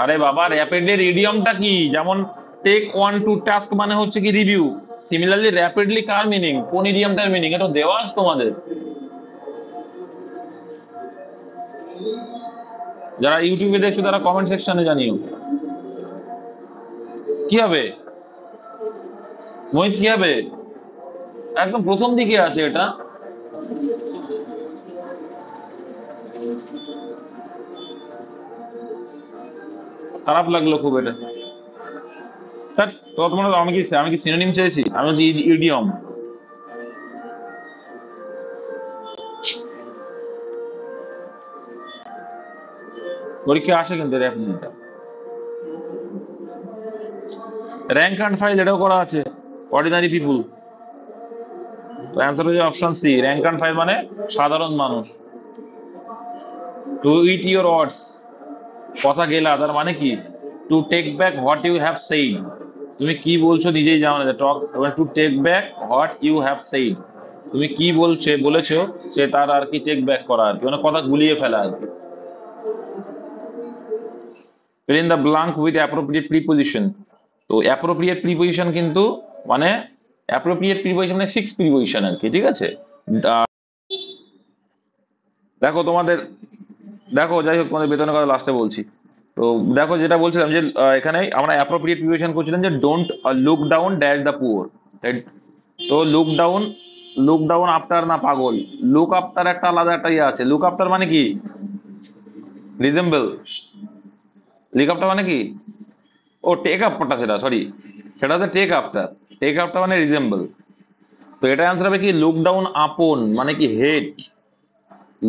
আরে বাবা, র্যাপিডলি ইডিয়মটা কি? যেমন টেক ওয়ান টু টাস্ক মানে হচ্ছে কি? রিভিউ। সিমিলারলি র্যাপিডলি কার মিনিং? কোন ইডিয়মটার মিনিং? এটা দেওয়া আছে তোমাদের, যারা ইউটিউবে দেখছো তারা কমেন্ট সেকশনে জানিও। কি হবে মোহিত, কি হবে? একদম প্রথম দিকে আছে এটা। খারাপ লাগলো খুব এটা। স্যার তো তোমার, আমি কি সিনোনিম চেয়েছি? আমি হচ্ছে ইডিয়ম। পরীক্ষা আসে কিন্তু র্যাঙ্ক অ্যান্ড ফাইল এটাও করা আছে, অর্ডিনারি পিপুল। তো অ্যান্সার হচ্ছে option C, rank and file মানে সাধারণ মানুষ। টু ইট ইউর ওয়ার্ডস, কথা গেলা তার মানে কি? To take back what you have said, তুমি কি বলছো নিজেই জানো না। Talk, to take back what you have said, তুমি কি বলেছো সে তার আর কি টেক ব্যাক করা আর কি, মানে কথা গুলিয়ে ফেলা আর কি। fill in the blank with appropriate preposition। তো অ্যাপ্রোপ্রিয়েট প্রিপোজিশন কিন্তু মানে অ্যাপ্রোপ্রিয়েট প্রিপোজিশন মানে ফিক্স প্রিপোজিশন আর কি, ঠিক আছে। দেখো তোমাদের, দেখো যাই হোক তোমাদের বেতনের কথা লাস্টে বলছি। তো দেখো যেটা বলছিলাম যে এখানে আমরা অ্যাপ্রোপ্রিয়েট প্রিপোজিশন করছিলাম যে don't look down dash the poor. তো লুক ডাউন আফটার না পাগল, লুক আফটার একটা আলাদা একটা ইয়ে আছে। লুক আফটার মানে কি? রিজেম্বল। লুক আফটার মানে কি? ও টেক আফটার, সেটা সরি, সেটা হচ্ছে টেক আফটার। টেক আফটার মানে রিজেম্বল। তো এটা অ্যান্সার হবে কি লুক ডাউন আপন মানে কি হেট।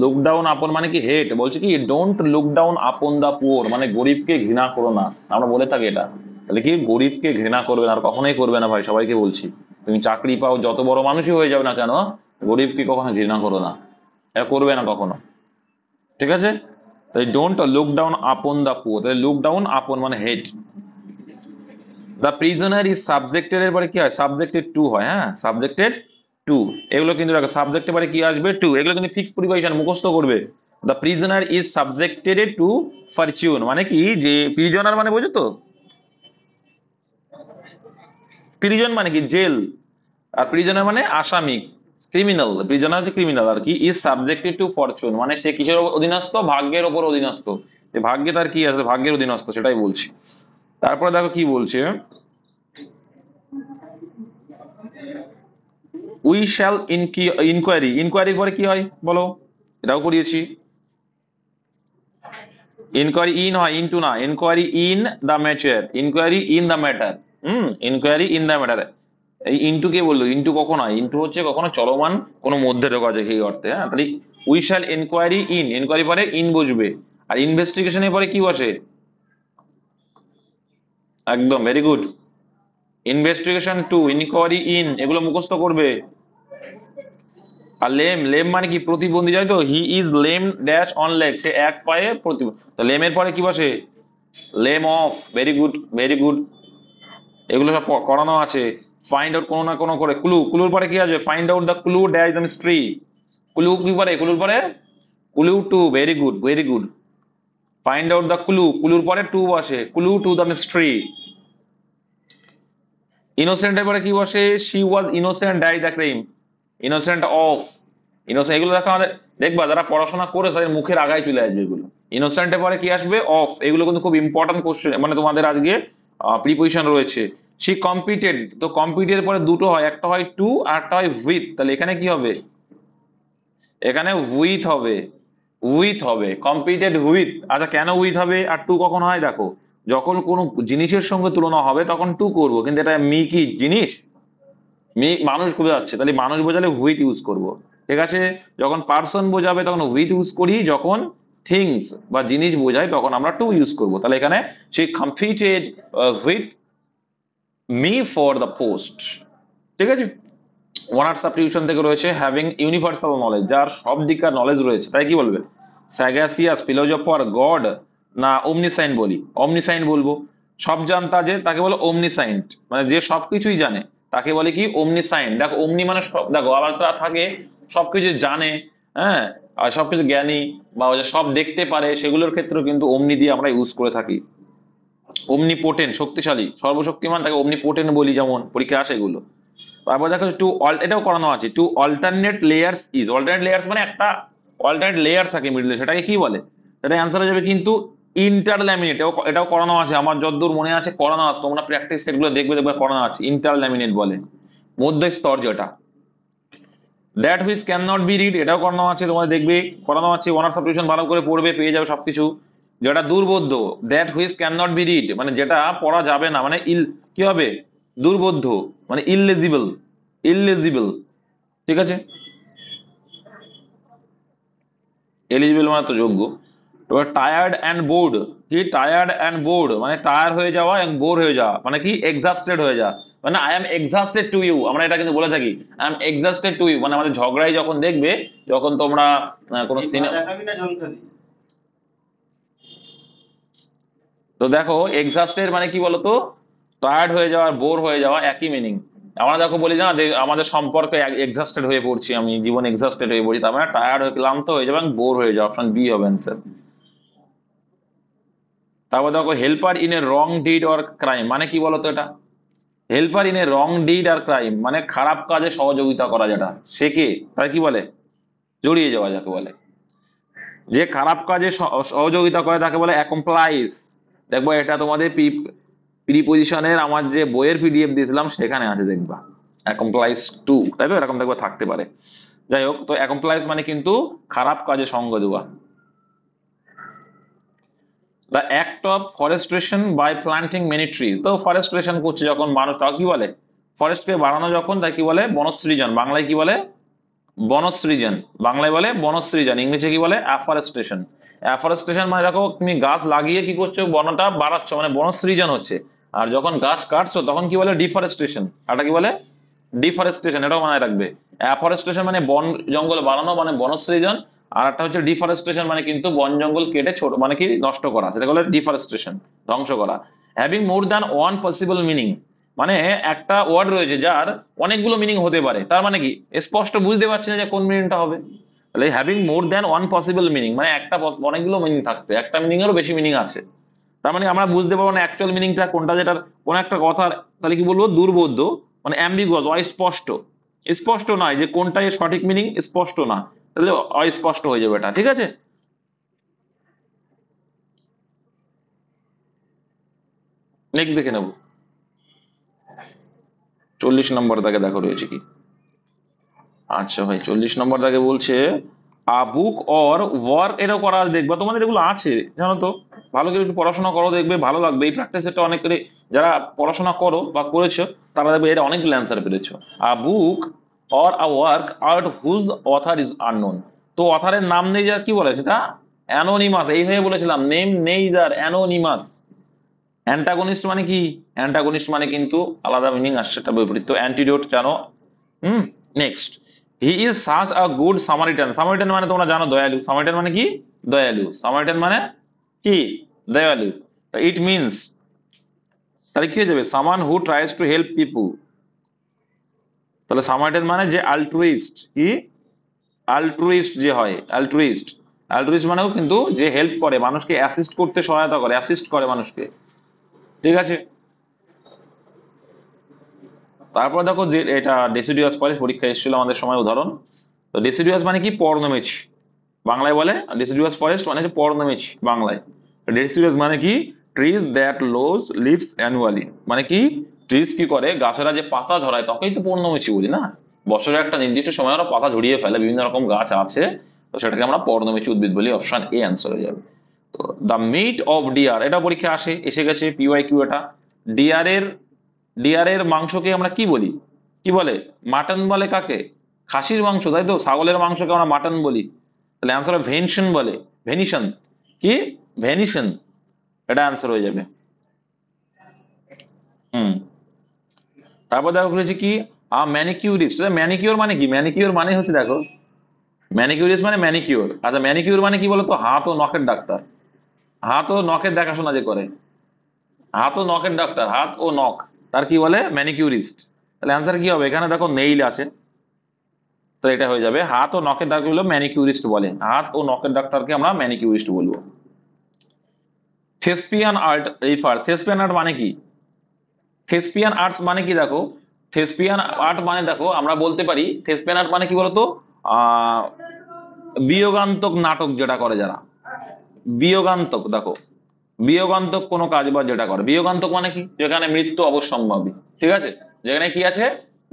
লুক ডাউন আপন মানে কি হেট, বলছে কি don't look down upon the poor, মানে গরিবকে ঘৃণা করো না। আমরা বলে থাকি এটা, তাহলে কি গরিবকে ঘৃণা করবে না, আর কখনোই করবে না ভাই, সবাইকে বলছি। তুমি চাকরি পাও, যত বড় মানুষই হয়ে যাও না কেন, গরিবকে কখনো ঘৃণা করো না, এটা করবে না কখনো, ঠিক আছে। তাই don't look down upon the poor, তাহলে লুক ডাউন আপন মানে hate. The prisoner is subjected এর পরে কি হয়? সাবজেক্টেড টু হয়, হ্যাঁ সাবজেক্টেড টু। এগুলো কিন্তু দেখো সাবজেক্টের পরে কি আসবে? টু। এগুলো কিন্তু ফিক্স প্রিপোজিশন মুখস্থ করবে। The prisoner is subjected to Fortune মানে কি, যে প্রিজনার মানে বোঝো তো, প্রিজন মানে কি জেল, আর প্রিজনার মানে আসামি, ক্রিমিনাল। প্রিজনার হচ্ছে ক্রিমিনাল আর কি। ইজ সাবজেক্টেড টু ফরচুন মানে সে কিসের অধীনস্থ? ভাগ্যের ওপর অধীনস্থ। যে ভাগ্যে তার কি আছে, ভাগ্যের অধীনস্থ, সেটাই বলছি। তারপরে দেখো কি বলছে, উই শ্যাল ইনকোয়ারি। ইনকোয়ারির পরে কি হয় বলো? এটাও করিয়েছি। ইনকোয়ারি ইন হয়, ইনটু না। Inquiry in the matter, inquiry in the matter. Inquiry in the matter. এই ইনটু কে বললো? ইনটু কখন হয়? ইনটু হচ্ছে কখনো চলমান কোনো মধ্যে ঢোকা যায় সেই অর্থে, হ্যাঁ। তাহলে we shall inquiry in, inquiry পরে ইন বসবে। আর ইনভেস্টিগেশনের পরে কি বসে? একদম very good. Investigation to, inquiry in, এগুলো মুখস্থ করবে। আর লেম, লেম মানে কি? প্রতিবন্ধী, যাই তো। He is lame dash on leg, সে এক পায়ে প্রতিবন্ধী। তো লেমের পরে কি বসে? Lame of. Very good, very good, এগুলো সব করানো আছে। ফাইন্ড আউট কোনো না কোনো করে। ক্লু, ক্লুর পরে কি আসবে? Find out the clue dash the mystery. Clue কি পরে? ক্লুর পরে clue to. Very good, very good. Find out the clue, ক্লুর পরে টু বসে, ক্লু টু দ্য মিস্ট্রি। ইনোসেন্টের পরে কি বসে? She was innocent die the crime, innocent of. Innocent, এগুলো দেখো আমাদের, দেখবা যারা পড়াশোনা করে তাদের মুখের আগায় চলে আসবে এগুলো। ইনোসেন্টের পরে কি আসবে? অফ। এগুলো কিন্তু খুব ইম্পর্টেন্ট কোশ্চেন, মানে তোমাদের আজকে প্রিপোজিশন রয়েছে। সি কম্পিটেড, তো কম্পিটেড পরে দুটো হয়, একটা হয় টু আর একটা হয় উইথ। তাহলে এখানে কি হবে? এখানে উইথ হবে, উইথ হবে, কম্পিটেড উইথ। আচ্ছা কেন উইথ হবে আর টু কখন হয়? দেখো যখন কোনো জিনিসের সঙ্গে তুলনা হবে তখন টু করব, কিন্তু এটা মি কি জিনিস? মি মানুষ বোঝাচ্ছে, তাহলে মানুষ বোঝালে উইথ ইউজ করব, ঠিক আছে। যখন পার্সন বোঝাবে তখন উইথ ইউজ করি, যখন থিংস বা জিনিস বোঝায় তখন আমরা টু ইউজ করব। তাহলে এখানে she competed with me for the post, ঠিক আছে। ওয়ানার সাবস্টিটিউশন থেকে রয়েছে হ্যাভিং ইউনিভার্সাল নলেজ, যার সব দিককার নলেজ রয়েছে, তাই কি বলবে? স্যাগাসিয়াস, ফিলোজফার, গড না অমনিসাইন্ট বলি? অমনিসাইন্ট বলবো। সব জানতা যে তাকে বলে অমনিসাইন্ট, মানে যে সবকিছুই জানে তাকে বলে কি? অমনিসাইন্ট। দেখো অমনি মানে সব, দেখো আবার তারা থাকে সবকিছু জানে, হ্যাঁ, আর সবকিছু জ্ঞানী বা ওই যে সব দেখতে পারে, সেগুলোর ক্ষেত্রেও কিন্তু অমনি দিয়ে আমরা ইউজ করে থাকি। অমনিপোটেন্ট, শক্তিশালী, সর্বশক্তিমান, তাকে অমনিপোটেন্ট বলি, যেমন পরীক্ষা আসে এগুলো। তারপর দেখো টু এটাও করানো আছে, to alternate layers is. Alternate layers মানে একটা অল্টারনেট লেয়ার থাকে মিডলে, সেটাকে কি বলে? সেটা অ্যান্সার হয়ে যাবে কিন্তু ইন্টারল্যামিনেট, এটাও করানো আছে আমার যতদূর মনে আছে, করানো আছে, তোমরা প্র্যাকটিস সেটগুলো দেখবে দেখবে করানো আছে। ইন্টারল্যামিনেট বলে মধ্য স্তর যেটা। That which can not be read, এটাও করানো আছে, তোমাদের দেখবে করানো আছে। ওয়ানার সাবস্টিটিউশন ভালো করে পড়বে, পেয়ে যাবে সবকিছু। যেটা দুর্বোধ্য, that which can not be read মানে যেটা পড়া যাবে না, মানে কি হবে, দুর্বোধ্য মানে ইললেজিবল, ইললেজিবল, ঠিক আছে। এলিজিবল মানে তো যোগ্য। এবার টায়ার্ড অ্যান্ড বোর্ড, কি টায়ার্ড অ্যান্ড বোর্ড মানে টায়ার হয়ে যাওয়া এবং বোর হয়ে যাওয়া, মানে কি এক্সাস্টেড হয়ে যাওয়া, মানে I am exhausted to you, আমরা এটা কিন্তু বলে থাকি I am exhausted to you, মানে আমাদের ঝগড়ায় যখন দেখবে, যখন তোমরা কোনো সিনেমা, তো দেখো এক্সাস্টেড মানে কি বলতো, টায়ার্ড হয়ে যাওয়া, বোর হয়ে যাওয়া একই মিনিং। আমরা দেখো বলি না যে আমাদের সম্পর্কে এক্সাস্টেড হয়ে পড়ছি, আমি জীবন এক্সাস্টেড হয়ে পড়ছি, তার মানে টায়ার্ড হয়ে ক্লান্ত হয়ে যাবে এবং বোর হয়ে যাওয়া, অপশন বি হবে অ্যান্সার। তারপর দেখো helper in a wrong deed or crime মানে কি বলতো এটা, helper in a wrong deed আর ক্রাইম মানে খারাপ কাজে সহযোগিতা করা, যেটা সে কে, তার কি বলে, জড়িয়ে যাওয়া যাকে বলে। যে খারাপ কাজে সহযোগিতা করে তাকে বলে অ্যাকমপ্লাইস। দেখবো এটা তোমাদের প্রিপোজিশনের আমার যে বইয়ের পিডিএফ দিয়েছিলাম সেখানে আছে, দেখবা অ্যাকমপ্লাইস টু, তাই তো এরকম দেখবো থাকতে পারে। যাই হোক, তো অ্যাকমপ্লাইস মানে কিন্তু খারাপ কাজে সঙ্গ দেওয়া। The act of forestation by planting many trees, তো ফরেস্ট্রেশন করছে যখন মানুষ, তাকে কি বলে, ফরেস্টকে বাড়ানো যখন, তাই কি বলে, বনসৃজন, বাংলায় কি বলে, বনসৃজন, বাংলায় বলে বনসৃজন, ইংলিশে কি বলে অ্যাফরেস্টেশন। অ্যাফরেস্টেশন মানে দেখো তুমি গাছ লাগিয়ে কি করছো, বনটা বাড়াচ্ছ, মানে বনসৃজন হচ্ছে। আর যখন গাছ কাটছো তখন কি বলে ডিফরেস্টেশন, এটা কি বলে ডিফরেস্টেশন, এটাও মনে রাখবে। অ্যাফরেস্টেশন মানে বন জঙ্গল বাড়ানো মানে বনসৃজন, আর একটা হচ্ছে ডিফরেস্টেশন মানে কিন্তু বন জঙ্গল কেটে ছোট মানে কি নষ্ট করা, সেটা বলে ডিফরেস্টেশন, ধ্বংস করা। Having more than one possible meaning মানে একটা ওয়ার্ড রয়েছে যার অনেকগুলো মিনিং হতে পারে, তার মানে কি স্পষ্ট বুঝতে পারছি না যে কোন মিনিংটা হবে। তাহলে having more than one possible meaning মানে একটা অনেকগুলো মিনিং থাকবে, একটা মিনিং এরও বেশি মিনিং আছে, তার মানে আমরা বুঝতে পারবো না অ্যাকচুয়াল মিনিংটা কোনটা, যেটার কোন একটা কথার, তাহলে কি বলবো দুর্বোধ্য মানে অ্যাম্বিগুয়াস, অস্পষ্ট, স্পষ্ট নয় যে কোনটা এর সঠিক মিনিং, স্পষ্ট না, তাহলে অস্পষ্ট হয়ে যাবে এটা, ঠিক আছে। নেক্সট দেখে নেবো 40 নম্বর দাগে দেখো রয়েছে কি। আচ্ছা ভাই 40 নম্বর দাগে বলছে আ বুক অর ওয়ার্ক, এটাও করা দেখবা তোমাদের এগুলো আছে জানো তো, ভালো করে একটু পড়াশোনা করো, দেখবে ভালো লাগবে। এই প্র্যাকটিস এটা অনেক করে যারা পড়াশোনা করো বা করেছো তারা দেখবে এটা অনেকগুলো অ্যান্সার পেরেছো। A book or a work out whose author is unknown, তো অথারের নাম নেই, যার কি বলে সেটা অ্যানোনিমাস, এইভাবে বলেছিলাম নেম নেই যার, অ্যানোনিমাস। অ্যান্টাগনিস্ট মানে কি, অ্যান্টাগনিস্ট মানে কিন্তু আলাদা মিনিং আসছে, এটা বিপরীত, তো অ্যান্টিডোট জানো। Next, he is such a good Samaritan, Samaritan মানে তোমরা জানো দয়ালু, সামারিটান মানে কি দয়ালু, সামারিটান মানে কি দয়ালু, ইট মিনস, তাহলে কি হয়ে যাবে সামান হু ট্রাইস টু হেল্প পিপল, তাহলে সামারিটান মানে যে আলট্রুইস্ট, কি আলট্রুইস্ট যে হয়, আলট্রুইস্ট, আলট্রুইস্ট মানেও কিন্তু যে হেল্প করে মানুষকে, অ্যাসিস্ট করতে সহায়তা করে, অ্যাসিস্ট করে মানুষকে, ঠিক আছে। তারপর দেখো যে এটা ডেসিডিয়াস পরে পরীক্ষা এসেছিল আমাদের সময় উদাহরণ, তো ডেসিডিয়াস মানে কি পর্ণমেছি, বাংলায় বলে ডেসিডিয়াস ফরেস্ট মানে পর্ণমেছি বাংলায়। ডেসিডিয়াস মানে কি trees that lose leaves annually, মানে কি ট্রিজ কি করে, গাছেরা যে পাতা ঝরায় তখনই তো পর্ণমেছি বলি না, বছরের একটা নির্দিষ্ট সময় ওরা পাতা ঝরিয়ে ফেলে, বিভিন্ন রকম গাছ আছে, তো সেটাকে আমরা পর্ণমেছি উদ্ভিদ বলি, অপশন এ অ্যান্সার হয়ে যাবে। তো দ্য মিট অফ ডিয়ার, এটা পরীক্ষা আসে, এসে গেছে পিওয়াই কিউ, এটা ডিয়ারের, ডিয়ারের মাংসকে আমরা কি বলি, কি বলে মাটন বলে কাকে, খাসির মাংস, তাই তো, ছাগলের মাংসকে আমরা মাটন বলি, তাহলে অ্যান্সার ভেনশন বলে, ভেনিশন, কি ভেনিশন, এটা অ্যান্সার হয়ে যাবে। হুম, তারপর দেখো বলেছে কি ম্যানিকিউরিস্ট, ম্যানিকিউর মানে কি, ম্যানিকিউর মানে হচ্ছে দেখো ম্যানিকিউরিস্ট মানে ম্যানিকিউর, আচ্ছা ম্যানিকিউর মানে কি বলতো, হাত ও নখের ডাক্তার, হাত ও নখের দেখাশোনা যে করে, হাত ও নখের ডাক্তার, হাত ও নখ, তার কি বলে ম্যানিকিউরিস্ট, তাহলে অ্যান্সার কি হবে, এখানে দেখো নেইল আছে, তো এটা হয়ে যাবে হাত ও নখের ডাক্তার হলো ম্যানিকিউরিস্ট বলে, হাত ও নখের ডাক্তারকে আমরা ম্যানিকিউরিস্ট বলবো। থেসপিয়ান আর্ট রিফার, থেসপিয়ান আর্ট মানে কি, থেসপিয়ান আর্টস মানে কি দেখো, থেসপিয়ান আর্ট মানে দেখো আমরা বলতে পারি থেসপিয়ান আর্ট মানে কি বলতো, আহ বিয়োগান্তক নাটক যেটা করে যারা, বিয়োগান্তক দেখো, বিয়োগান্তক কোনো কাজ বা যেটা করে, বিয়োগান্তক মানে কি, যেখানে মৃত্যু অবশ্যম্ভাবী, ঠিক আছে, যেখানে কি আছে,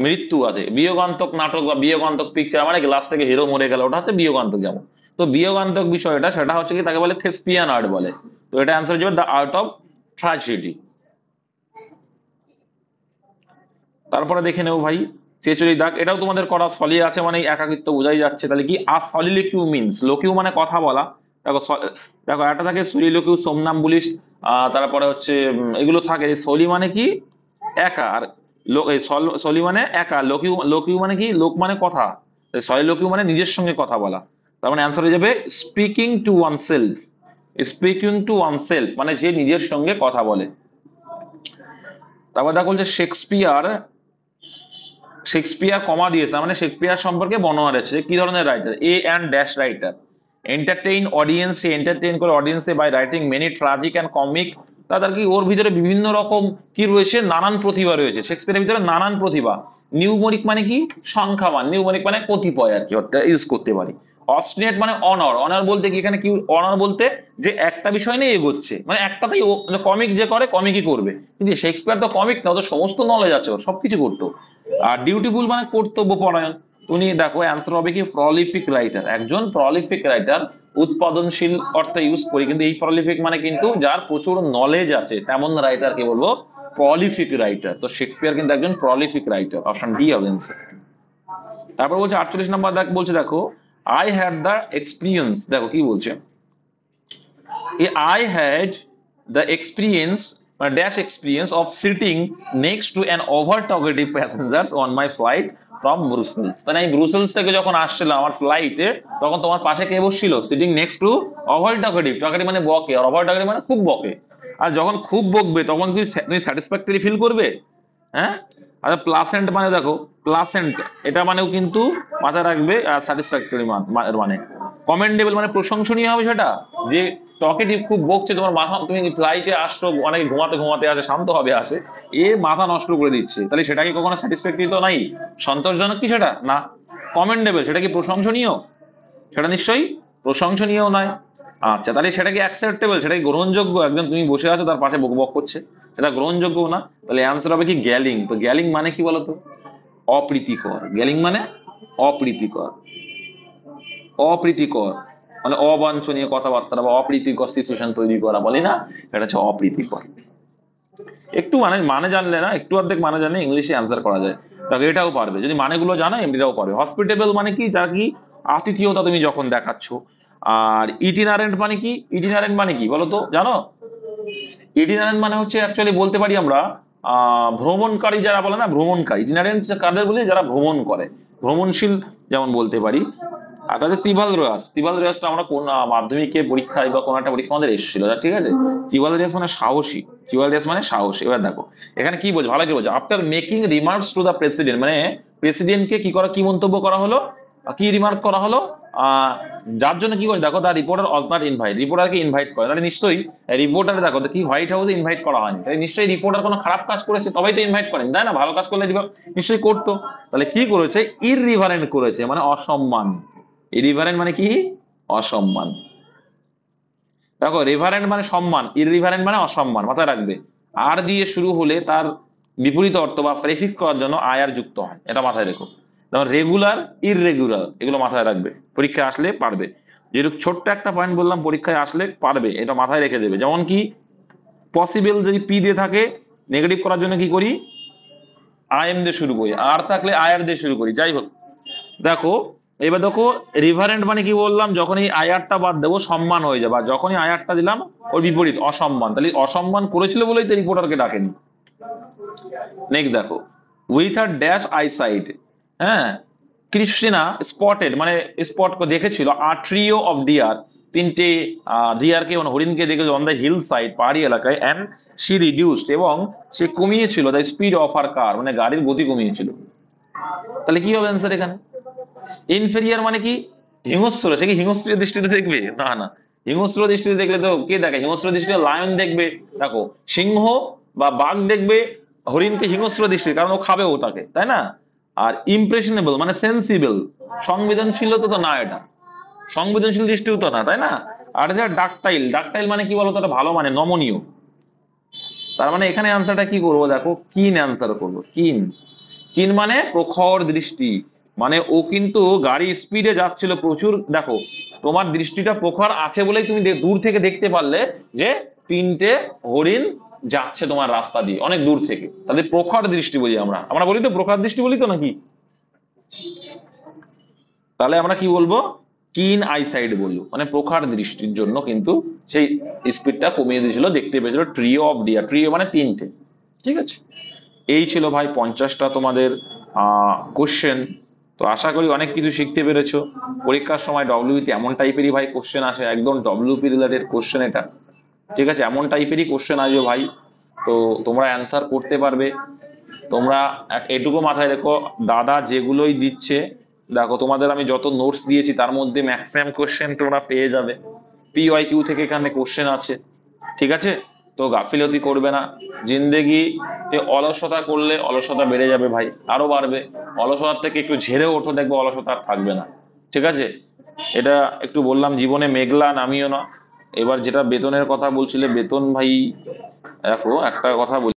মৃত্যু আছে। বিয়োগান্তক নাটক বা বিয়োগান্তক পিকচার মানে লাস্ট থেকে হিরো মরে গেল, ওটা হচ্ছে বিয়োগান্তক। যেমন তো বিয়োগান্তক বিষয়টা সেটা হচ্ছে কি, তাকে বলে থেসপিয়ান আর্ট বলে। তো এটা অ্যান্সার হয়ে যাবে দ্য আর্ট অফ ট্র্যাজেডি। তারপরে দেখে নেবো ভাই, ছেচুরি দাগ, এটাও তোমাদের করা, সলি আছে মানে একাকিত্ব বোঝাই যাচ্ছে। তাহলে কি আ সলিলিকিউ মিনস, লোকিউ মানে কথা বলা। দেখো দেখো একটা থাকে সলিলোকিউ, সোমনাম্বুলিস্ট, তারপরে হচ্ছে এগুলো থাকে। সলি মানে কি একা, আর সলি মানে একা, লোকিউ লোকিউ মানে কি, লোক মানে কথা, সলিলোকিউ মানে নিজের সঙ্গে কথা বলা। তার মানে অ্যান্সার হয়ে যাবে speaking two one self. Speaking two one self মানে যে নিজের সঙ্গে কথা বলে। তারপর দেখো বলছে শেক্সপিয়ার, শেক্সপিয়ার কমা দিয়েছে, মানে শেক্সপিয়ার সম্পর্কে বর্ণনা রয়েছে কি ধরনের writer, a and dash writer, entertain audience, সে এন্টারটেইন করে অডিয়েন্সে by writing many tragic and comic. তাদের কি ওর ভিতরে বিভিন্ন রকম কি রয়েছে, নানান প্রতিভা রয়েছে, শেক্সপিয়ারের ভিতরে নানান প্রতিভা। নিউমরিক মানে কি সংখ্যামান, নিউমরিক মানে কতিপয় আর কি ইউজ করতে পারি। অবস্টিনেট মানে অনর, অনর বলতে কি এখানে কি, অনর বলতে যে একটা বিষয় নিয়ে এগোচ্ছে, মানে একটাতেই কমিক যে করে কমিকই করবে, কিন্তু শেক্সপিয়ার তো কমিক না, ওদের সমস্ত নলেজ আছে, ওর সবকিছু করতো। আর ডিউটিফুল মানে কর্তব্য পরায়ণ। উনি দেখো অ্যান্সার হবে কি প্রলিফিক রাইটার, একজন প্রলিফিক রাইটার, উৎপাদনশীল অর্থে ইউজ করি, কিন্তু এই প্রলিফিক মানে কিন্তু যার প্রচুর নলেজ আছে তেমন রাইটার কে বলবো প্রলিফিক রাইটার। তো শেক্সপিয়ার কিন্তু একজন প্রলিফিক রাইটার, অপশন ডি হবে आंसर। তারপর বলছে 48 নাম্বার দেখ, বলছে দেখো আই হ্যাড দ্য এক্সপিরিয়েন্স, দেখো কি বলছে, I had the experience, dash experience of sitting next to an over talkative passengers on my flight from Brussels। তাহলে আমি ব্রুসেলস থেকে যখন আসছিলাম আমার ফ্লাইটে, তখন তোমার পাশে কে বসছিল, sitting next to over talkative, talkative মানে বকে, আর ওভার টকেটিভ মানে খুব বকে। আর যখন খুব বকবে তখন কি তুমি স্যাটিসফ্যাক্টরি ফিল করবে? হ্যাঁ। আর প্লাসেন্ট মানে দেখো, প্লাসেন্ট এটা মানেও কিন্তু মাথায় রাখবে, আর স্যাটিসফ্যাক্টরি মানে কমেন্ডেবল মানে প্রশংসনীয় হবে সেটা, যে টকেটিভ খুব বকছে তোমার মাথা, তুমি ফ্লাইটে আসছো অনেক ঘুমাতে ঘুমাতে আসে, শান্ত হবে আসে, এ মাথা নষ্ট করে দিচ্ছে, তাহলে সেটা কি কখনো স্যাটিসফ্যাক্টরি তো নাই, সন্তোষজনক কি সেটা না। কমেন্ডেবল সেটা কি প্রশংসনীয়, সেটা নিশ্চয়ই প্রশংসনীয় নয়। আচ্ছা তাহলে সেটা কি অ্যাকসেপ্টেবল, সেটা কি গ্রহণযোগ্য, একজন তুমি বসে আছো তার পাশে বক বক করছে, সেটা গ্রহণযোগ্য না। তাহলে অ্যান্সার হবে কি গ্যালিং। তো গ্যালিং মানে কি বলতো, অপ্রীতিকর। গ্যালিং মানে অপ্রীতিকর, অপ্রীতিকর মানে অবাঞ্ছনীয় কথাবার্তা বা অপ্রীতিকর সিচুয়েশন তৈরি করা, বলি না, এটা হচ্ছে অপ্রীতিকর। একটু মানে মানে জানলে না, একটু অর্ধেক মানে জানলে ইংলিশে অ্যান্সার করা যায়। তবে এটাও পারবে যদি মানেগুলো জানো, এমনিটাও পারবে। হসপিটেবল মানে কি, যা কি আতিথেয়তা তুমি যখন দেখাচ্ছ। আর ইটিনারেন্ট মানে কি, ইটিনারেন্ট মানে কি বলো তো, জানো? ইটিনারেন্ট মানে হচ্ছে অ্যাকচুয়ালি বলতে পারি আমরা ভ্রমণকারী, যারা বলে না ভ্রমণকারী, ইটিনারেন্ট কাদের বলি, যারা ভ্রমণ করে, ভ্রমণশীল যেমন বলতে পারি। আর তাহলে চিভালরিয়াস, চিভালরিয়াসটা আমরা কোন মাধ্যমিকে পরীক্ষায় বা কোন একটা পরীক্ষা আমাদের এসেছিল, ঠিক আছে। চিভালরিয়াস মানে সাহসী, চিভালরিয়াস মানে সাহসী। এবার দেখো এখানে কি বলছে, ভালো করে বলছে, after making remarks to the president, মানে প্রেসিডেন্টকে কি করা, কি মন্তব্য করা হলো, কি রিমার্ক করা হলো, যার জন্য কি করে, দেখো the reporter was not invite, রিপোর্টারকে ইনভাইট করে, তাহলে নিশ্চয়ই রিপোর্টার, দেখো কি হোয়াইট হাউসে ইনভাইট করা হয়নি, তাহলে নিশ্চয়ই রিপোর্টার কোনো খারাপ কাজ করেছে তবেই তো ইনভাইট করেন, তাই না? ভালো কাজ করলে নিশ্চয়ই করতো। তাহলে কি করেছে, ইররিভারেন্ট করেছে, মানে অসম্মান। ইররিভারেন্ট মানে কি, অসম্মান। দেখো রেভারেন্ট মানে সম্মান, ইররিভারেন্ট মানে অসম্মান, মাথায় রাখবে। আর দিয়ে শুরু হলে তার বিপরীত অর্থ বা প্রেফিক্স করার জন্য আয়ার যুক্ত হয়, এটা মাথায় রেখো। যেমন রেগুলার, ইররেগুলার, এগুলো মাথায় রাখবে, পরীক্ষায় আসলে পারবে। যেরকম ছোট্ট একটা পয়েন্ট বললাম, পরীক্ষায় আসলে পারবে, এটা মাথায় রেখে দেবে। যেমন কি পসিবল যদি পি দিয়ে থাকে, নেগেটিভ করার জন্য কি করি, আই এম দিয়ে শুরু করি, আর থাকলে আয়ার দিয়ে শুরু করি। যাই হোক দেখো, এবার দেখো রিভারেন্ট মানে কি বললাম, যখন এই আয়ারটা বাদ দেবো সম্মান হয়ে যাবে, আর যখনই আয়ারটা দিলাম ওর বিপরীত অসম্মান, তাহলে অসম্মান করেছিল বলেই তো রিপোর্টারকে ডাকেনি। নেক্সট দেখো, উইথ আর ড্যাশ আইসাইট, হ্যাঁ, ক্রিস্টিনা স্পটেড মানে স্পট দেখেছিল আ ট্রিও অফ ডিয়ার, তিনটে ডিয়ারকে মানে হরিণকে দেখেছিল অন দ্য হিল সাইড, পাহাড়ি এলাকায়, অ্যান্ড সি রিডিউসড এবং সে কমিয়েছিল দ্য স্পিড অফ আর কার, মানে গাড়ির গতি কমিয়েছিল। তাহলে কি হবে অ্যান্সার এখানে? ইনফেরিয়ার মানে কি হিংস্র, সে কি হিংস্র দৃষ্টিতে দেখবে? না না, হিংস্র দৃষ্টিতে দেখলে তো কে দেখে, হিংস্র দৃষ্টিতে লায়ন দেখবে, দেখো সিংহ বা বাঘ দেখবে হরিণকে হিংস্র দৃষ্টি, কারণ ও খাবে ওটাকে, তাই না? আর ইমপ্রেশনেবল মানে সেন্সিবল, সংবেদনশীল তো না, এটা সংবেদনশীল দৃষ্টিও তো না, তাই না? আর যা ডাকটাইল, ডাকটাইল মানে কি বলতো, একটা ভালো মানে নমনীয়। তার মানে এখানে অ্যান্সারটা কি করবো দেখো, কিন অ্যান্সার করবো, কিন। কিন মানে প্রখর দৃষ্টি, মানে ও কিন্তু গাড়ি স্পিডে যাচ্ছিল প্রচুর, দেখো তোমার দৃষ্টিটা প্রখর আছে বলেই তুমি দূর থেকে দেখতে পারলে যে তিনটে হরিণ যাচ্ছে তোমার রাস্তা দিয়ে অনেক দূর থেকে, তাদের প্রখর দৃষ্টি বলি আমরা, আমরা বলি তো প্রখর দৃষ্টি বলি তো নাকি? তাহলে আমরা কি বলবো, কিন আইসাইড বলবো, মানে প্রখর দৃষ্টির জন্য কিন্তু সেই স্পিডটা কমিয়ে দিয়েছিল, দেখতে পেয়েছিল ট্রিও অফ ডিয়ার, ট্রিও মানে তিনটে। ঠিক আছে, এই ছিল ভাই 50টা তোমাদের কোশ্চেন। তো আশা করি অনেক কিছু শিখতে পেরেছো। পরীক্ষার সময় ডব্লিউবিতে এমন টাইপেরই ভাই কোশ্চেন আসে, একদম ডব্লিউপি রিলেটেড কোশ্চেন এটা। ঠিক আছে, এমন টাইপেরই কোশ্চেন আসবে ভাই, তো তোমরা অ্যান্সার করতে পারবে। তোমরা এটুকু মাথায় রেখো, দাদা যেগুলোই দিচ্ছে, দেখো তোমাদের আমি যত নোটস দিয়েছি তার মধ্যে ম্যাক্সিমাম কোশ্চেন তোমরা পেয়ে যাবে, পিওয়াই কিউ থেকে এখানে কোশ্চেন আছে। ঠিক আছে, তো গাফিলতি করবে না। জিন্দেগিতে অলসতা করলে অলসতা বেড়ে যাবে ভাই, আরো বাড়বে। অলসতার থেকে একটু ঝেড়ে ওঠো, দেখবে অলসতা আর থাকবে না। ঠিক আছে, এটা একটু বললাম, জীবনে মেঘলা নামিও না। এবার যেটা বেতনের কথা বলছিলে, বেতন ভাই দেখো একটা কথা বলি,